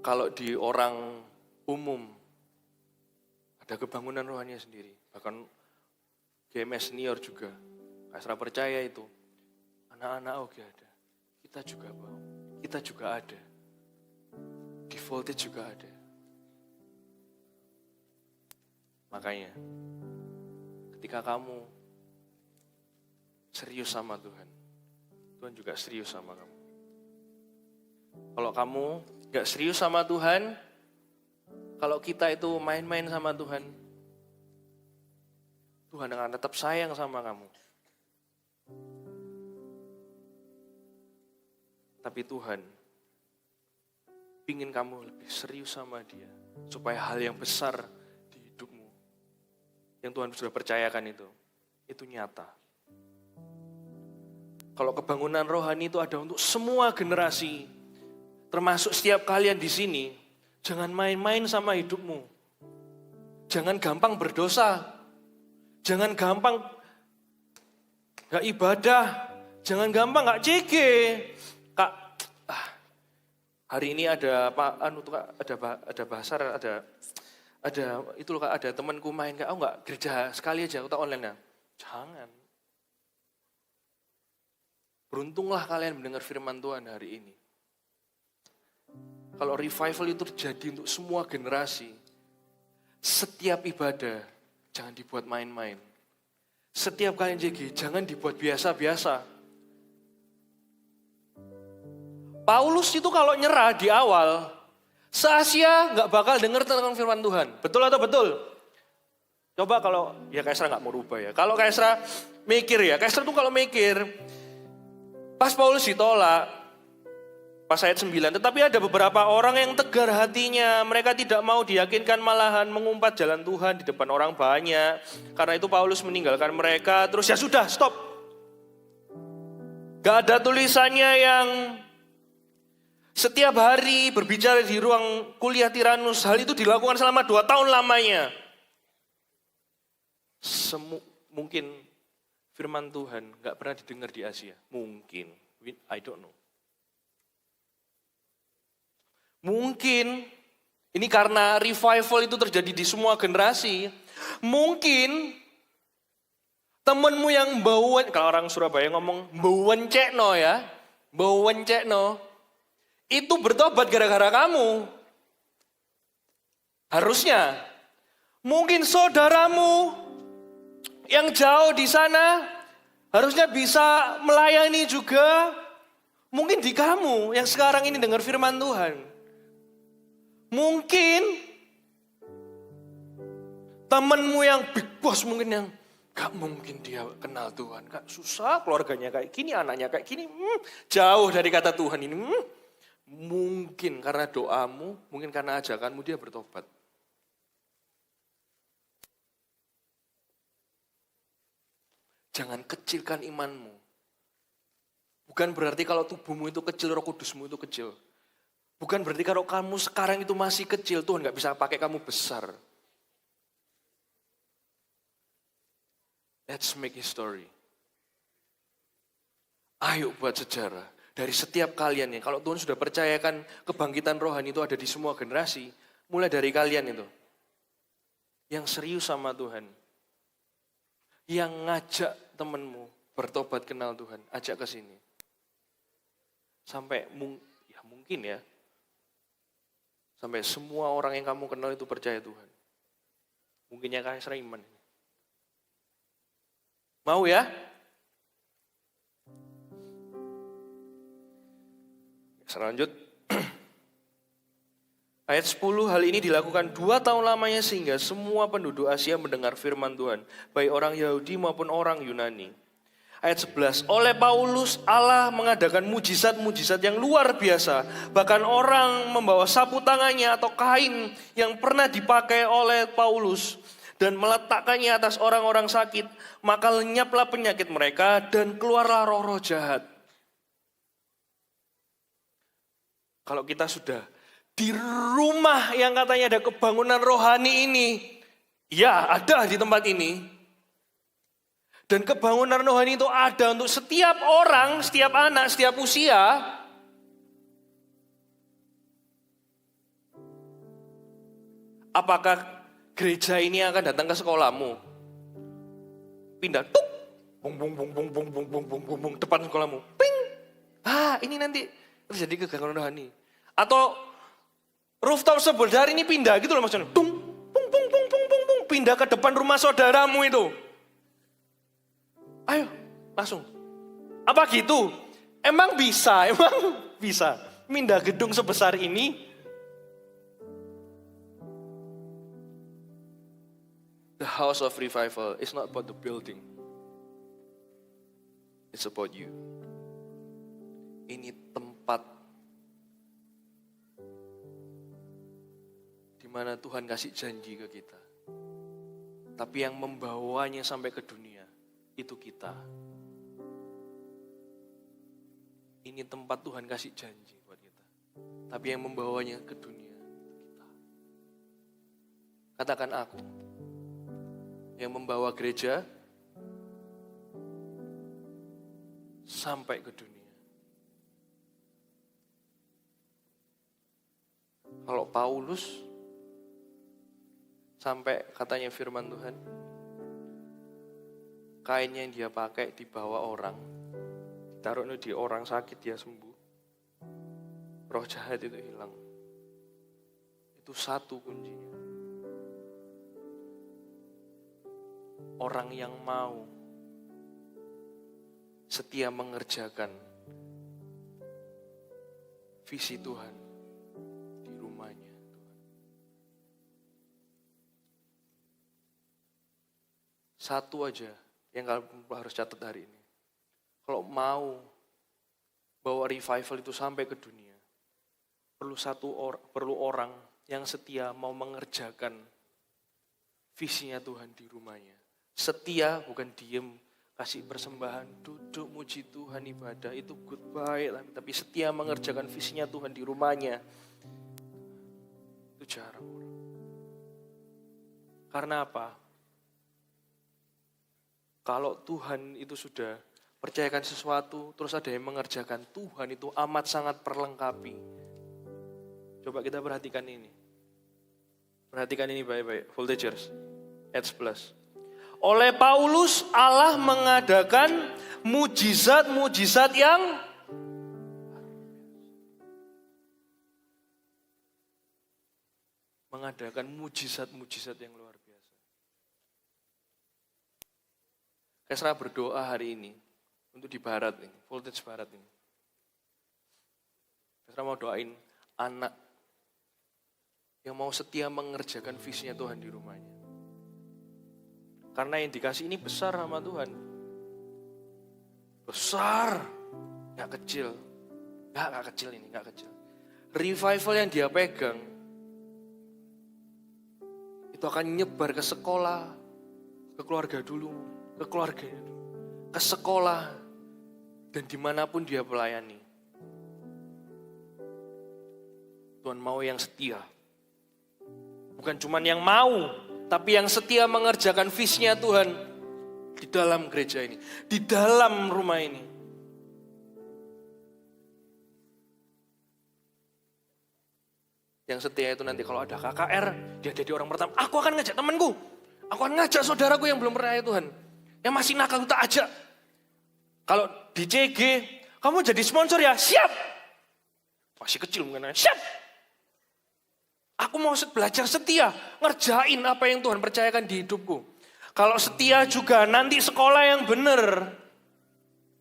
Kalau di orang umum ada kebangunan rohani sendiri. Bahkan GMS senior juga. Kaisar percaya itu. Anak-anak oke ada. Kita juga mau. Kita juga ada. Di voltage juga ada. Makanya ketika kamu serius sama Tuhan, Tuhan juga serius sama kamu. Kalau kamu gak serius sama Tuhan, kalau kita itu main-main sama Tuhan, Tuhan akan tetap sayang sama kamu. Tapi Tuhan ingin kamu lebih serius sama Dia, supaya hal yang besar di hidupmu, yang Tuhan sudah percayakan itu nyata. Kalau kebangunan rohani itu ada untuk semua generasi, termasuk setiap kalian di sini, jangan main-main sama hidupmu. Jangan gampang berdosa. Jangan gampang gak ibadah. Jangan gampang gak CG. Kak, hari ini ada ada bahasa, ada itu loh Kak, ada temanku main, Kak, aku gak gereja sekali aja, aku tak online ya. Jangan. Beruntunglah kalian mendengar firman Tuhan hari ini. Kalau revival itu terjadi untuk semua generasi, setiap ibadah jangan dibuat main-main. Setiap kalian JG jangan dibuat biasa-biasa. Paulus itu kalau nyerah di awal, se-Asia gak bakal dengar tentang firman Tuhan. Betul atau betul? Coba kalau, ya Kaisra gak mau rubah ya. Kalau Kaisra mikir ya, Kaisra tuh kalau mikir, pas Paulus ditolak, pas ayat 9, tetapi ada beberapa orang yang tegar hatinya, mereka tidak mau diyakinkan malahan mengumpat jalan Tuhan di depan orang banyak. Karena itu Paulus meninggalkan mereka, terus ya sudah, stop. Gak ada tulisannya yang setiap hari berbicara di ruang kuliah Tiranus, hal itu dilakukan selama 2 tahun lamanya. Mungkin firman Tuhan gak pernah didengar di Asia. Mungkin, I don't know. Mungkin, ini karena revival itu terjadi di semua generasi. Mungkin, temenmu yang bauan, kalau orang Surabaya ngomong, bauan cekno ya. Bauan cekno. Itu bertobat gara-gara kamu. Harusnya. Mungkin saudaramu yang jauh di sana, Harusnya bisa melayani juga mungkin di kamu yang sekarang ini dengar firman Tuhan. Mungkin temanmu yang big boss mungkin yang gak mungkin dia kenal Tuhan. Gak susah keluarganya kayak gini, anaknya kayak gini. Jauh dari kata Tuhan ini. Mungkin karena doamu, mungkin karena ajakanmu dia bertobat. Jangan kecilkan imanmu. Bukan berarti kalau tubuhmu itu kecil, roh kudusmu itu kecil. Bukan berarti kalau kamu sekarang itu masih kecil, Tuhan gak bisa pakai kamu besar. Let's make history. Ayo buat sejarah. Dari setiap kalian ya, kalau Tuhan sudah percayakan kebangkitan rohani itu ada di semua generasi, mulai dari kalian itu. Yang serius sama Tuhan. Yang ngajak temanmu bertobat kenal Tuhan, ajak ke sini. Sampai mungkin ya, sampai semua orang yang kamu kenal itu percaya Tuhan. Mungkinnya kayak Sreiman. Mau ya? Selanjut. Ayat 10, hal ini dilakukan 2 tahun lamanya sehingga semua penduduk Asia mendengar firman Tuhan. Baik orang Yahudi maupun orang Yunani. Ayat 11, oleh Paulus Allah mengadakan mujizat-mujizat yang luar biasa. Bahkan orang membawa sapu tangannya atau kain yang pernah dipakai oleh Paulus. Dan meletakkannya atas orang-orang sakit. Maka lenyaplah penyakit mereka dan keluarlah roh-roh jahat. Kalau kita sudah di rumah yang katanya ada kebangunan rohani ini. Ya, ada di tempat ini. Dan kebangunan rohani itu ada untuk setiap orang, setiap anak, setiap usia. Apakah gereja ini akan datang ke sekolahmu? Pindah, tuk, bung, bung, bung, bung, bung, bung, bung, bung, bung, bung, depan sekolahmu. Ping. Ini nanti terjadi kebangunan rohani. Atau rooftop sebelah ini pindah gitu loh maksudnya. Dung, bung, bung, bung, bung, bung, bung, pindah ke depan rumah saudaramu itu. Ayo, langsung. Apa gitu? Emang bisa pindah gedung sebesar ini? The house of revival is not about the building. It's about you. Ini tempat di mana Tuhan kasih janji ke kita. Tapi yang membawanya sampai ke dunia itu kita. Ini tempat Tuhan kasih janji buat kita. Tapi yang membawanya ke dunia itu kita. Katakan aku yang membawa gereja sampai ke dunia. Kalau Paulus sampai katanya firman Tuhan, kainnya yang dia pakai dibawa orang, ditaruh di orang sakit dia sembuh, roh jahat itu hilang. Itu satu kuncinya. Orang yang mau setia mengerjakan visi Tuhan di rumahnya. Satu aja yang kamu harus catat hari ini. Kalau mau bawa revival itu sampai ke dunia, perlu orang yang setia mau mengerjakan visinya Tuhan di rumahnya. Setia bukan diem, kasih persembahan, duduk muji Tuhan, ibadah itu goodbye, tapi setia mengerjakan visinya Tuhan di rumahnya. Itu jarang orang. Karena apa? Kalau Tuhan itu sudah percayakan sesuatu, terus ada yang mengerjakan, Tuhan itu amat sangat perlengkapi. Coba kita perhatikan ini. Perhatikan ini baik-baik, Voltagers, ayat 11. Oleh Paulus, Allah mengadakan mujizat-mujizat yang luar biasa. Kesra berdoa hari ini untuk di barat ini, Voltage Barat ini. Kesra mau doain anak yang mau setia mengerjakan visinya Tuhan di rumahnya. Karena yang dikasih ini besar sama Tuhan. Besar, gak kecil. Gak kecil ini, gak kecil. Revival yang dia pegang, itu akan nyebar ke sekolah, ke keluarga dulu, ke keluarganya dulu, ke sekolah, dan dimanapun dia melayani. Tuhan mau yang setia. Bukan cuma yang mau, tapi yang setia mengerjakan visinya Tuhan di dalam gereja ini, di dalam rumah ini. Yang setia itu nanti kalau ada KKR, dia jadi orang pertama. Aku akan ngajak temanku, aku akan ngajak saudaraku yang belum percaya Tuhan, yang masih nakal tak ajak. Kalau di CG, kamu jadi sponsor ya, siap. Masih kecil mungkin, siap. Aku mau belajar setia, ngerjain apa yang Tuhan percayakan di hidupku. Kalau setia juga nanti sekolah yang benar.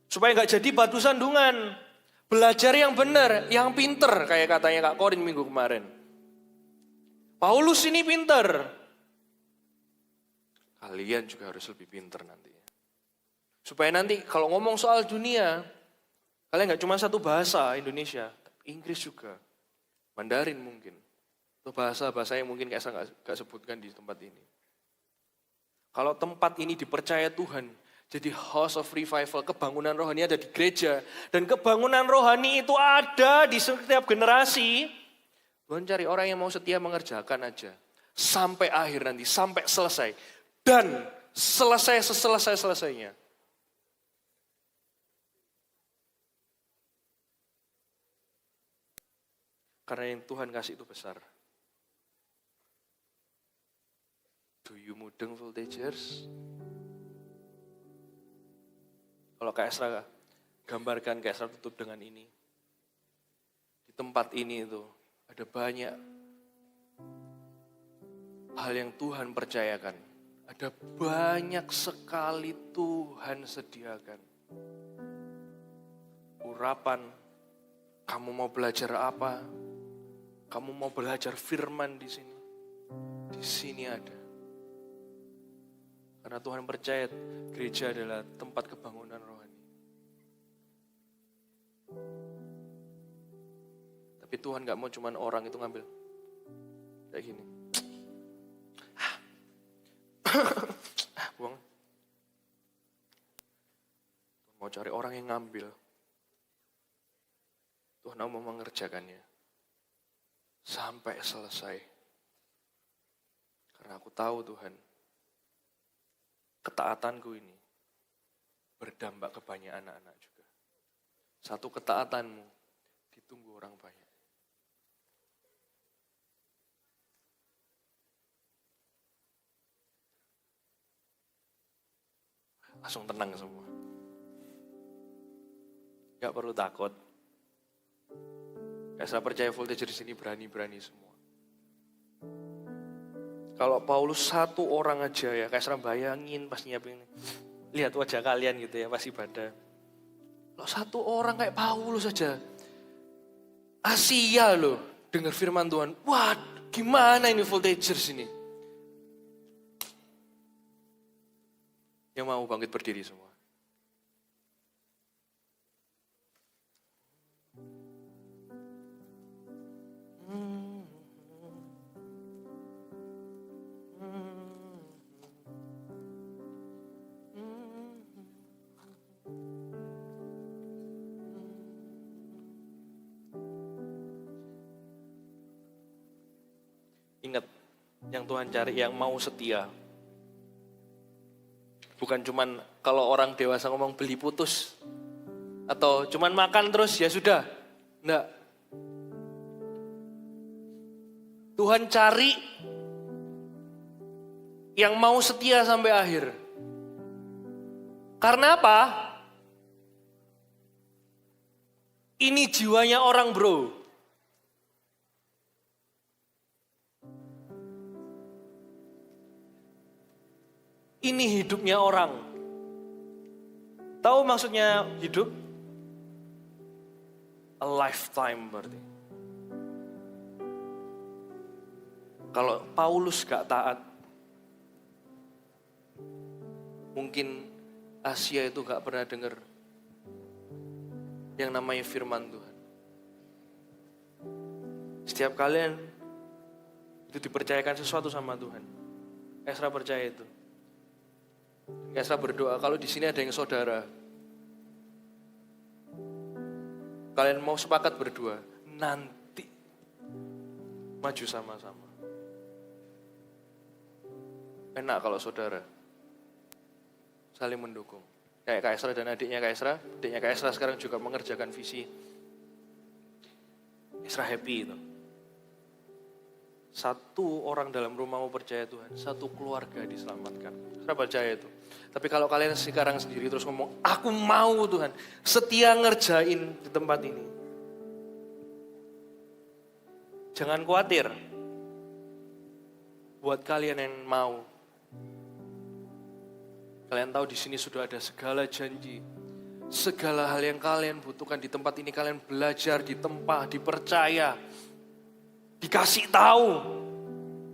Supaya gak jadi batu sandungan. Belajar yang benar, yang pinter. Kayak katanya Kak Korin minggu kemarin. Paulus ini pinter. Kalian juga harus lebih pinter nantinya. Supaya nanti kalau ngomong soal dunia, kalian gak cuma satu bahasa Indonesia. Inggris juga. Mandarin mungkin. Bahasa-bahasa yang mungkin saya nggak sebutkan di tempat ini. Kalau tempat ini dipercaya Tuhan, jadi house of revival, kebangunan rohani ada di gereja. Dan kebangunan rohani itu ada di setiap generasi. Tuhan cari orang yang mau setia mengerjakan aja. Sampai akhir nanti, sampai selesai. Dan selesai-selesainya. Karena yang Tuhan kasih itu besar. Do you mudeng Voltagers? Kalau Kak Esra gambarkan, Kak Esra tutup dengan ini. Di tempat ini itu ada banyak hal yang Tuhan percayakan. Ada banyak sekali Tuhan sediakan. Urapan, kamu mau belajar apa? Kamu mau belajar firman di sini? Di sini ada. Karena Tuhan percaya gereja adalah tempat kebangunan rohani. Tapi Tuhan gak mau cuman orang itu ngambil. Kayak gini. Buang. Tuhan mau cari orang yang ngambil. Tuhan mau mengerjakannya. Sampai selesai. Karena aku tahu Tuhan. Ketaatanku ini berdampak ke banyak anak-anak juga. Satu ketaatanmu ditunggu orang banyak. Langsung tenang semua. Gak perlu takut. Saya percaya Voltage di sini berani-berani semua. Kalau Paulus satu orang aja ya, kayak serem bayangin pas nyiapin. Lihat wajah kalian gitu ya, pas ibadah. Kalau satu orang kayak Paulus aja, Asia loh, dengar firman Tuhan. Wah, gimana ini Voltagers ini? Yang mau bangkit berdiri semua. Ingat, yang Tuhan cari yang mau setia. Bukan cuman kalau orang dewasa ngomong beli putus. Atau cuman makan terus ya sudah. Enggak. Tuhan cari yang mau setia sampai akhir. Karena apa? Ini jiwanya orang bro. Ini hidupnya orang. Tahu maksudnya hidup? A lifetime berarti. Kalau Paulus gak taat, mungkin Asia itu gak pernah dengar yang namanya firman Tuhan. Setiap kalian itu dipercayakan sesuatu sama Tuhan. Ezra percaya itu. Ezra berdoa, kalau di sini ada yang saudara, kalian mau sepakat berdua, nanti maju sama-sama. Enak kalau saudara saling mendukung. Kayak Kak Ezra dan adiknya Kak Ezra sekarang juga mengerjakan visi. Ezra happy itu. Satu orang dalam rumahmu percaya Tuhan, satu keluarga diselamatkan. Ezra percaya itu. Tapi kalau kalian sekarang sendiri terus ngomong, aku mau Tuhan, setia ngerjain di tempat ini. Jangan khawatir. Buat kalian yang mau, kalian tahu di sini sudah ada segala janji. Segala hal yang kalian butuhkan di tempat ini kalian belajar, ditempa, dipercaya. Dikasih tahu.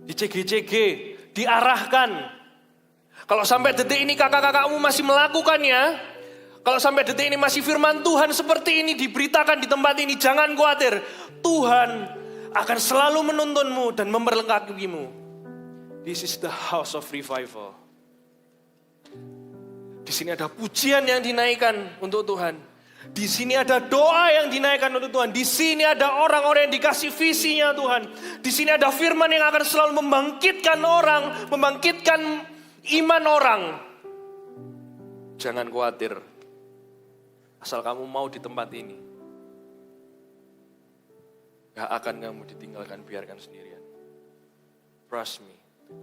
Di CG-CG, diarahkan. Kalau sampai detik ini kakak-kakakmu masih melakukannya, kalau sampai detik ini masih firman Tuhan seperti ini diberitakan di tempat ini, jangan khawatir. Tuhan akan selalu menuntunmu dan memperlengkapimu. This is the house of revival. Di sini ada pujian yang dinaikkan untuk Tuhan. Di sini ada doa yang dinaikkan untuk Tuhan. Di sini ada orang-orang yang dikasih visinya Tuhan. Di sini ada firman yang akan selalu membangkitkan orang, membangkitkan iman orang. Jangan khawatir. Asal kamu mau di tempat ini, gak akan kamu ditinggalkan, biarkan sendirian. Trust me.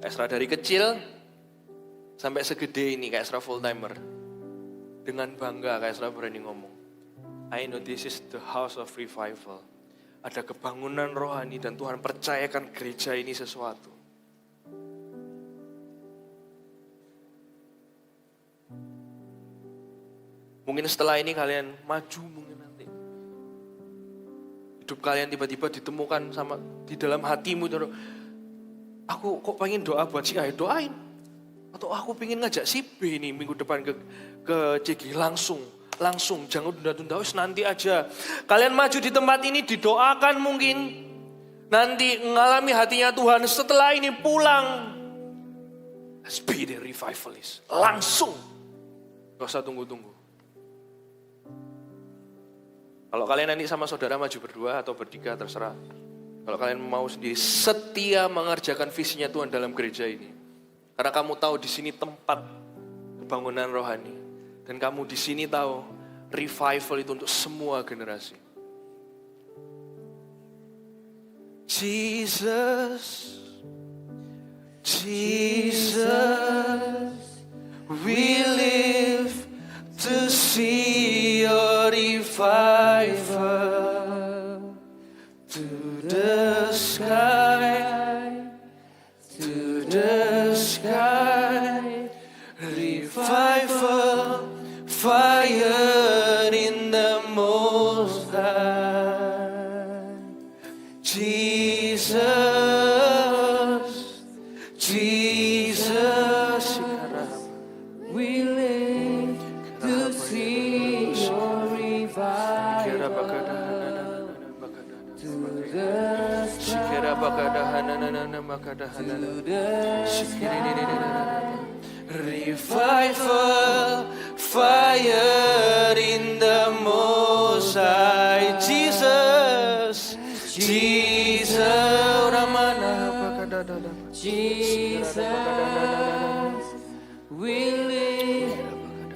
Ezra dari kecil sampai segede ini kayak Ezra full timer. Dengan bangga kayak Ezra berani ngomong, I know this is the house of revival. Ada kebangunan rohani dan Tuhan percayakan gereja ini sesuatu. Mungkin setelah ini kalian maju, mungkin nanti hidup kalian tiba-tiba ditemukan sama di dalam hatimu. Aku kok pengen doa buat si A, doain. Atau aku pengen ngajak si B nih minggu depan ke CG langsung, jangan tunda-tunda, wis nanti aja. Kalian maju di tempat ini didoakan mungkin, nanti mengalami hatinya Tuhan. Setelah ini pulang, let's be the revivalist, langsung, gak usah tunggu-tunggu. Kalau kalian nanti sama saudara maju berdua atau bertiga terserah. Kalau kalian mau sendiri, setia mengerjakan visinya Tuhan dalam gereja ini. Karena kamu tahu di sini tempat kebangunan rohani. Dan kamu di sini tahu revival itu untuk semua generasi. Jesus, we live to see your revival. To the sky, to the sky, revival, fire in the most high. Jesus, we live to see your revival. Revival, fire in the most high. Jesus, we live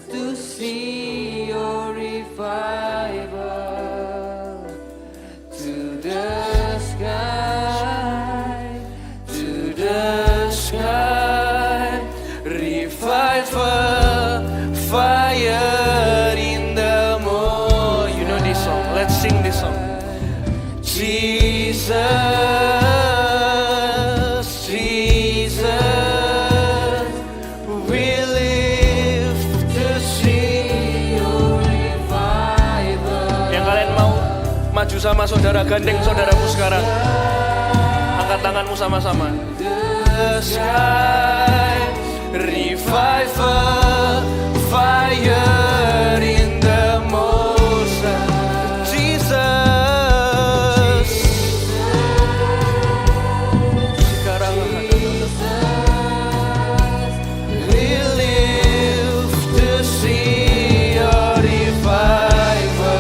to see your revival. To the sky, revival, fire in the morning. You know this song, let's sing this song. Jesus, we live to see your bersama saudara, gandeng saudaramu sekarang. Angkat tanganmu sama-sama. The sky, revive a fire in the most high. Jesus. Sekarang we live to see your revival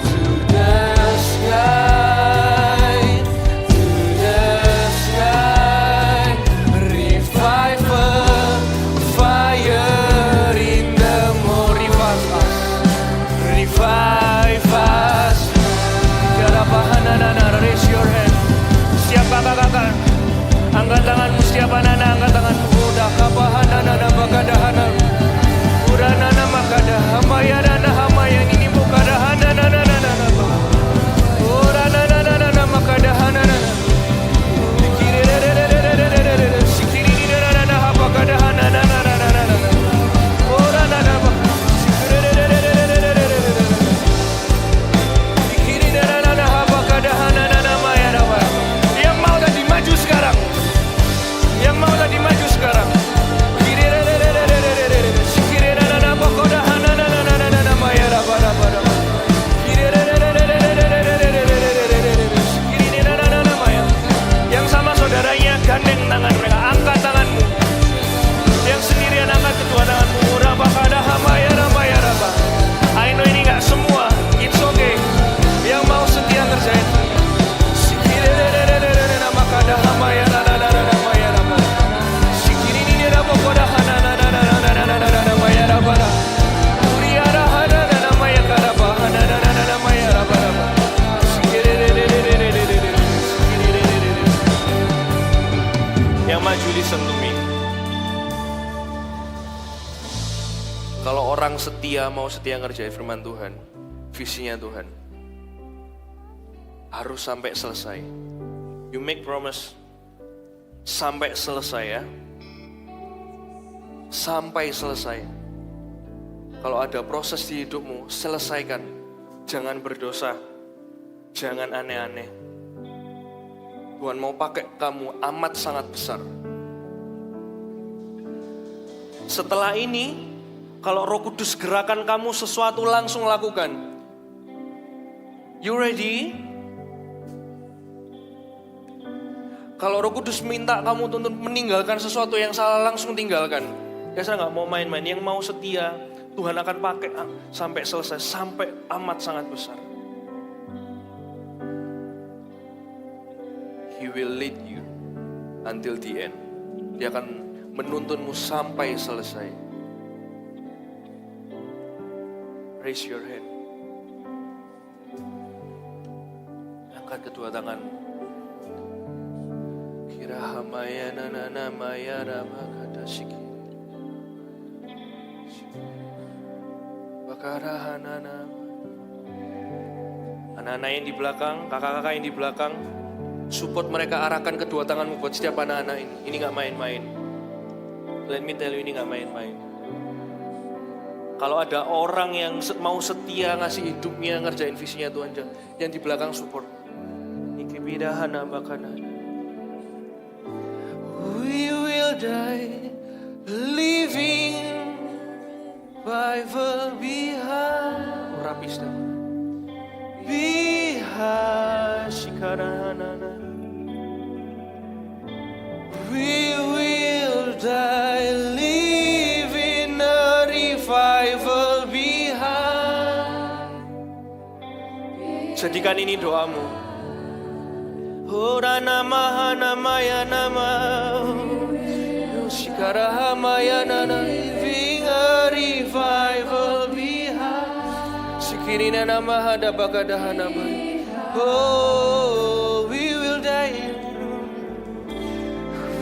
to the sky, to the sky. Revive a fire in the more. Revive us, revive us. Raise your hand. Siap kakak-kakak, angkat tanganmu. Siap anak-anak, angkat tanganmu. Udah kapahanana makadahana, uranana makadahamayana hamayan ini bukadahanana, uranana makadahana, sikiri hapakadahanana, uranana yang mau tadi maju sekarang, yang mau tadi maju sekarang. Yang sama saudaranya, gandeng tangan mereka, angkat tanganmu. Yang sendirian angkat kedua tanganmu. I know ini gak semua, it's okay. Yang mau setia ngerjain. Yang maju, listen to me. Kalau orang setia, mau setia ngerjain firman Tuhan, visinya Tuhan, harus sampai selesai. You make promise, sampai selesai ya. Sampai selesai. Kalau ada proses di hidupmu, selesaikan. Jangan berdosa, jangan aneh-aneh. Tuhan mau pakai kamu amat sangat besar. Setelah ini, kalau Roh Kudus gerakan kamu sesuatu, langsung lakukan. You ready? Kalau Roh Kudus minta kamu tuntut meninggalkan sesuatu yang salah, langsung tinggalkan. Ya saya gak mau main-main, yang mau setia, Tuhan akan pakai sampai selesai, sampai amat sangat besar. He will lead you until the end. Dia akan menuntunmu sampai selesai. Raise your hand. Angkat kedua tanganmu. Kirahamaya nanana maya ramakata shiki. Bakarahanana. Anak-anak yang di belakang, kakak-kakak yang di belakang, support mereka, arahkan kedua tanganmu buat setiap anak-anak ini. Ini gak main-main. Let me tell you, ini gak main-main. Kalau ada orang yang mau setia ngasih hidupnya, ngerjain visinya Tuhan, yang di belakang support. Ikibidahana bakana. We will die living by the behind. Rapis dah. Behind shikarana. We will die living a revival behind. Jadikan ini doamu. Ora nama namaya nama. Shikara maya nana living a revival behind. Shikirina nama hada bakadahana. Oh, we will die.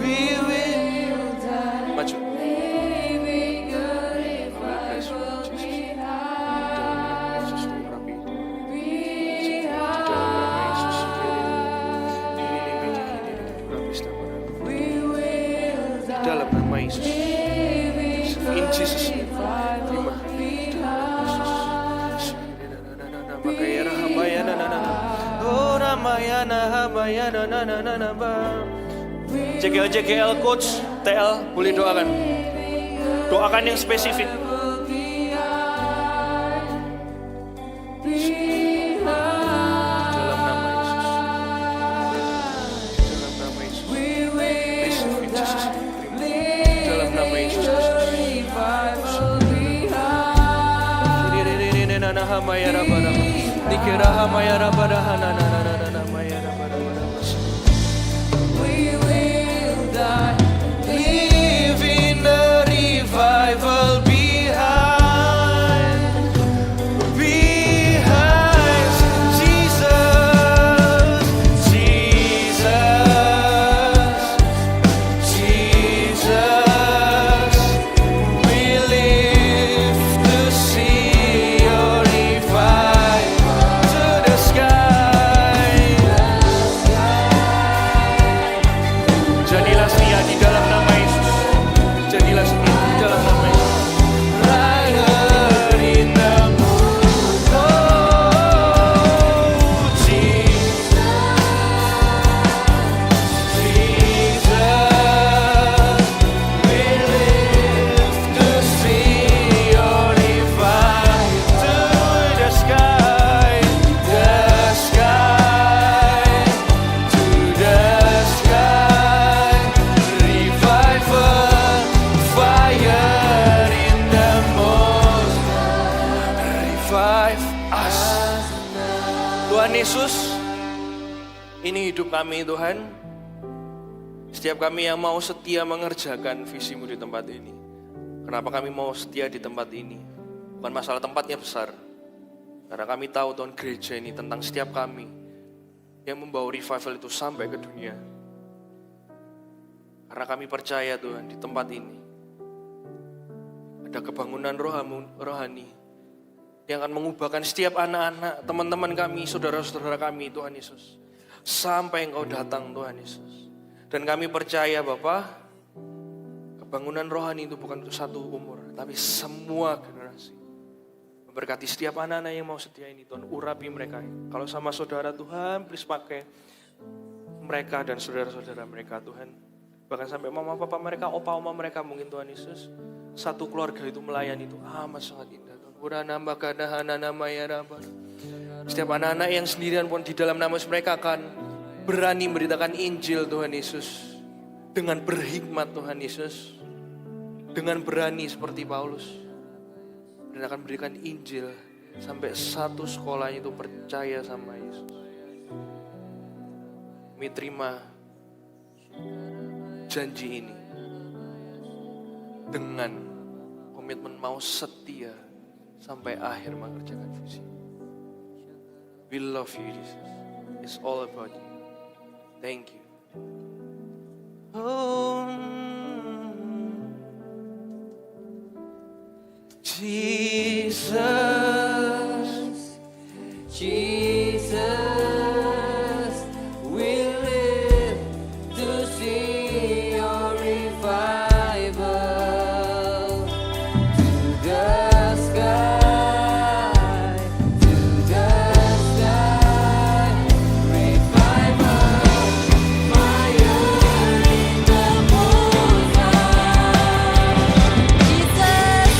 We will die. Maju. Living a revival dalam nama Yesus. In Jesus name. Terima. Yesus. Maka ya rahmat JGL coach TL boleh doakan. Doakan yang spesifik. Dalam nama Yesus. Dalam nama Yesus. Receive in Jesus' name. Dalam nama Yesus Kristus. Leaving a revival behind Jesus, Jesus, Jesus. We live to see your revival to the sky. Jadilah setia di dalam nama Yesus. Jadilah setia di dalam nama Yesus. Rider in the moon. Oh, Jesus, Jesus. We live to see your revival to the sky, the sky, to the sky. Revival, fire in the most. Revive us. Tuhan Yesus, ini hidup kami Tuhan. Setiap kami yang mau setia mengerjakan visi-Mu di tempat ini. Kenapa kami mau setia di tempat ini? Bukan masalah tempatnya besar. Karena kami tahu Tuhan gereja ini tentang setiap kami yang membawa revival itu sampai ke dunia. Karena kami percaya Tuhan di tempat ini ada kebangunan rohani yang akan mengubahkan setiap anak-anak, teman-teman kami, saudara-saudara kami Tuhan Yesus. Sampai Engkau datang Tuhan Yesus. Dan kami percaya Bapa, kebangunan rohani itu bukan untuk satu umur, tapi semua generasi. Memberkati setiap anak-anak yang mau setia ini Tuhan, urapi mereka. Kalau sama saudara Tuhan, please pakai mereka dan saudara-saudara mereka Tuhan. Bahkan sampai mama papa mereka, opa oma mereka mungkin Tuhan Yesus. Satu keluarga itu melayani itu amat sangat indah Tuhan. Setiap anak-anak yang sendirian pun di dalam nama mereka akan berani memberitakan Injil Tuhan Yesus. Dengan berhikmat Tuhan Yesus. Dengan berani seperti Paulus. Dan akan memberikan Injil sampai satu sekolah itu percaya sama Yesus. Kami terima janji ini dengan komitmen mau setia sampai akhir mengerjakan visi. We love you Jesus. It's all about you. Thank you. Oh, Jesus, Jesus, we live to see your revival to the sky, to the sky. Revival, fire in the moonlight. Jesus,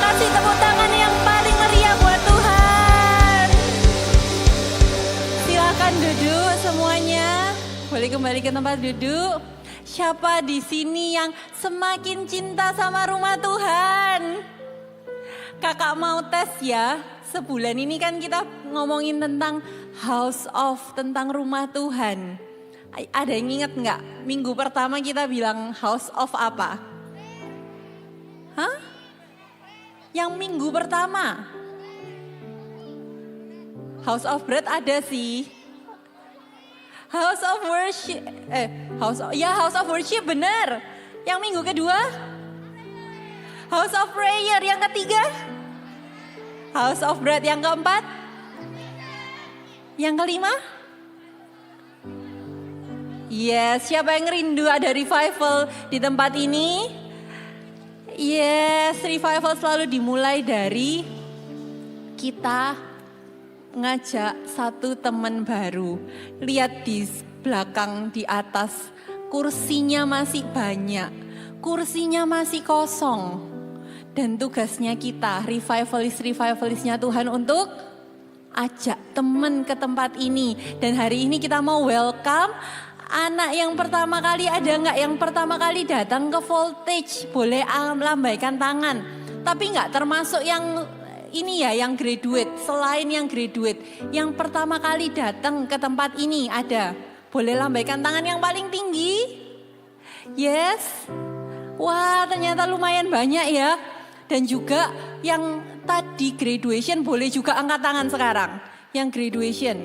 kasih tepuk tangan yang paling meriah buat Tuhan. Silakan duduk semuanya. Boleh kembali ke tempat duduk. Siapa di sini yang semakin cinta sama rumah Tuhan? Kakak mau tes ya. Sebulan ini kan kita ngomongin tentang house of, tentang rumah Tuhan. Ada yang ingat nggak? Minggu pertama kita bilang House of apa? Hah? Yang minggu pertama? House of Bread ada sih. House of Worship, House of Worship benar. Yang minggu kedua? House of Prayer. Yang ketiga? House of Bread. Yang keempat? Yang kelima? Yes, siapa yang rindu ada revival di tempat ini? Yes, revival selalu dimulai dari kita ngajak satu teman baru. Lihat di belakang, di atas, kursinya masih banyak, kursinya masih kosong. Dan tugasnya kita, revivalistnya Tuhan untuk ajak teman ke tempat ini. Dan hari ini kita mau welcome anak yang pertama kali, ada nggak yang pertama kali datang ke Voltage? Boleh lambaikan tangan. Tapi nggak termasuk yang ini ya, yang graduate. Selain yang graduate, yang pertama kali datang ke tempat ini ada. Boleh lambaikan tangan yang paling tinggi? Yes. Wah, ternyata lumayan banyak ya. Dan juga yang tadi graduation boleh juga angkat tangan sekarang. Yang graduation.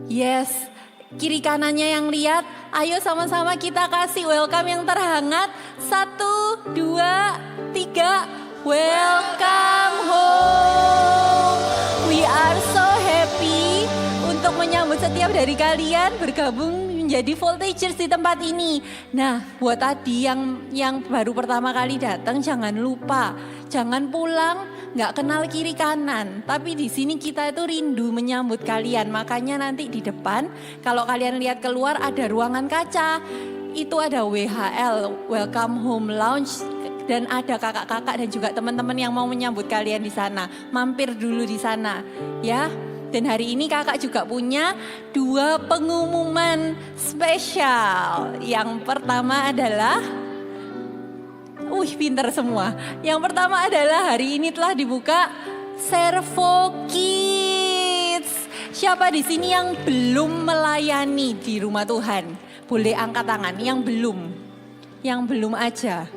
Yes. Kiri kanannya yang lihat, ayo sama-sama kita kasih welcome yang terhangat. 1, 2, 3, welcome home. We are so happy untuk menyambut setiap dari kalian bergabung menjadi Voltagers di tempat ini. Nah, buat tadi yang baru pertama kali datang, jangan lupa, jangan pulang nggak kenal kiri kanan. Tapi di sini kita itu rindu menyambut kalian. Makanya nanti di depan, kalau kalian lihat keluar ada ruangan kaca. Itu ada WHL, Welcome Home Lounge. Dan ada kakak-kakak dan juga teman-teman yang mau menyambut kalian di sana. Mampir dulu di sana, ya. Dan hari ini kakak juga punya 2 pengumuman spesial. Yang pertama adalah, pinter semua. Yang pertama adalah hari ini telah dibuka Servo Kids. Siapa di sini yang belum melayani di rumah Tuhan? Boleh angkat tangan. Yang belum aja.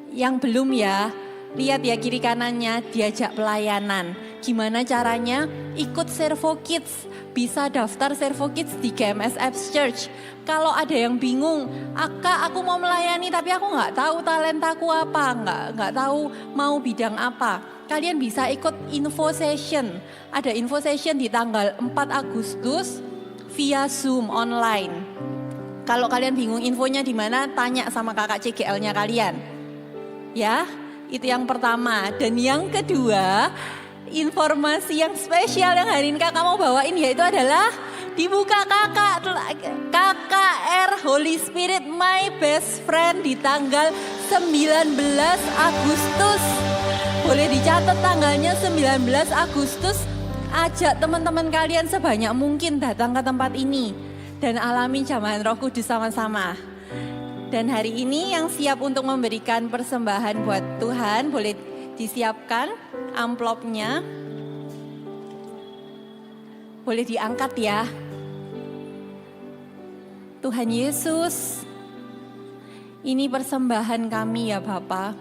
Yang belum ya. Lihat ya kiri kanannya, diajak pelayanan. Gimana caranya? Ikut Servo Kids. Bisa daftar Servo Kids di GMS Apps Church. Kalau ada yang bingung, Kak aku mau melayani tapi aku nggak tahu talentaku apa, nggak tahu mau bidang apa. Kalian bisa ikut info session. Ada info session di tanggal 4 Agustus via Zoom online. Kalau kalian bingung infonya di mana, tanya sama kakak CGL-nya kalian. Ya. Itu yang pertama. Dan yang kedua, informasi yang spesial yang hari ini kakak mau bawain yaitu adalah dibuka KKR Holy Spirit My Best Friend di tanggal 19 Agustus. Boleh dicatat tanggalnya 19 Agustus. Ajak teman-teman kalian sebanyak mungkin datang ke tempat ini dan alami jamahan Roh Kudus sama-sama. Dan hari ini yang siap untuk memberikan persembahan buat Tuhan, boleh disiapkan amplopnya. Boleh diangkat ya. Tuhan Yesus, ini persembahan kami ya Bapa.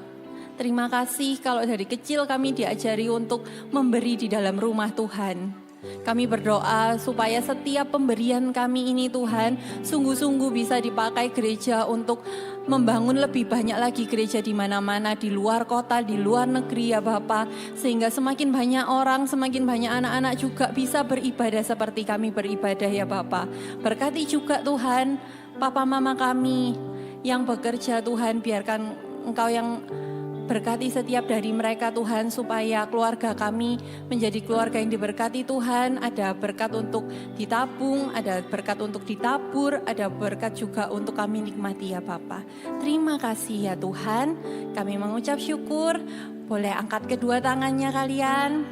Terima kasih kalau dari kecil kami diajari untuk memberi di dalam rumah Tuhan. Kami berdoa supaya setiap pemberian kami ini Tuhan sungguh-sungguh bisa dipakai gereja untuk membangun lebih banyak lagi gereja di mana-mana, di luar kota, di luar negeri ya Bapa. Sehingga semakin banyak orang, semakin banyak anak-anak juga bisa beribadah seperti kami beribadah ya Bapa. Berkati juga Tuhan Papa Mama kami yang bekerja Tuhan, biarkan Engkau yang berkati setiap dari mereka Tuhan, supaya keluarga kami menjadi keluarga yang diberkati Tuhan. Ada berkat untuk ditabung, ada berkat untuk ditabur, ada berkat juga untuk kami nikmati ya Bapa. Terima kasih ya Tuhan, kami mengucap syukur. Boleh angkat kedua tangannya kalian.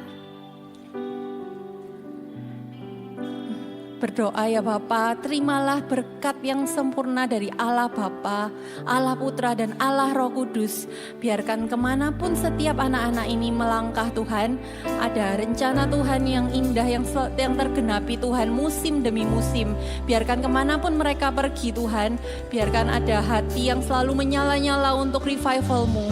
berdoa ya Bapa, terimalah berkat yang sempurna dari Allah Bapa, Allah Putra dan Allah Roh Kudus. Biarkan kemanapun setiap anak-anak ini melangkah Tuhan, ada rencana Tuhan yang indah yang tergenapi Tuhan musim demi musim. Biarkan kemanapun mereka pergi Tuhan, biarkan ada hati yang selalu menyala-nyala untuk revival-Mu.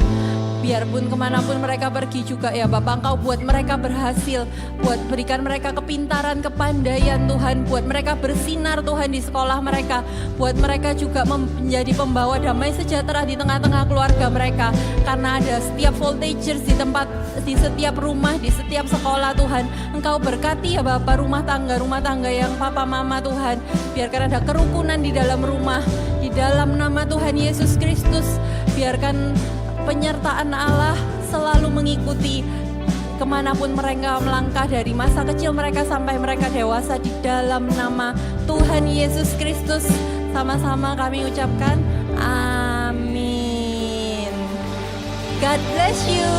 Biarpun kemanapun mereka pergi juga ya Bapak, Engkau buat mereka berhasil, buat berikan mereka kepintaran, kepandaian Tuhan, buat mereka bersinar Tuhan di sekolah mereka, buat mereka juga menjadi pembawa damai sejahtera di tengah-tengah keluarga mereka, karena ada setiap voltagers di setiap rumah, di setiap sekolah Tuhan. Engkau berkati ya Bapak rumah tangga yang papa mama Tuhan, biarkan ada kerukunan di dalam rumah, di dalam nama Tuhan Yesus Kristus. Biarkan penyertaan Allah selalu mengikuti kemanapun mereka melangkah dari masa kecil mereka sampai mereka dewasa, di dalam nama Tuhan Yesus Kristus. Sama-sama kami ucapkan amin. God bless you.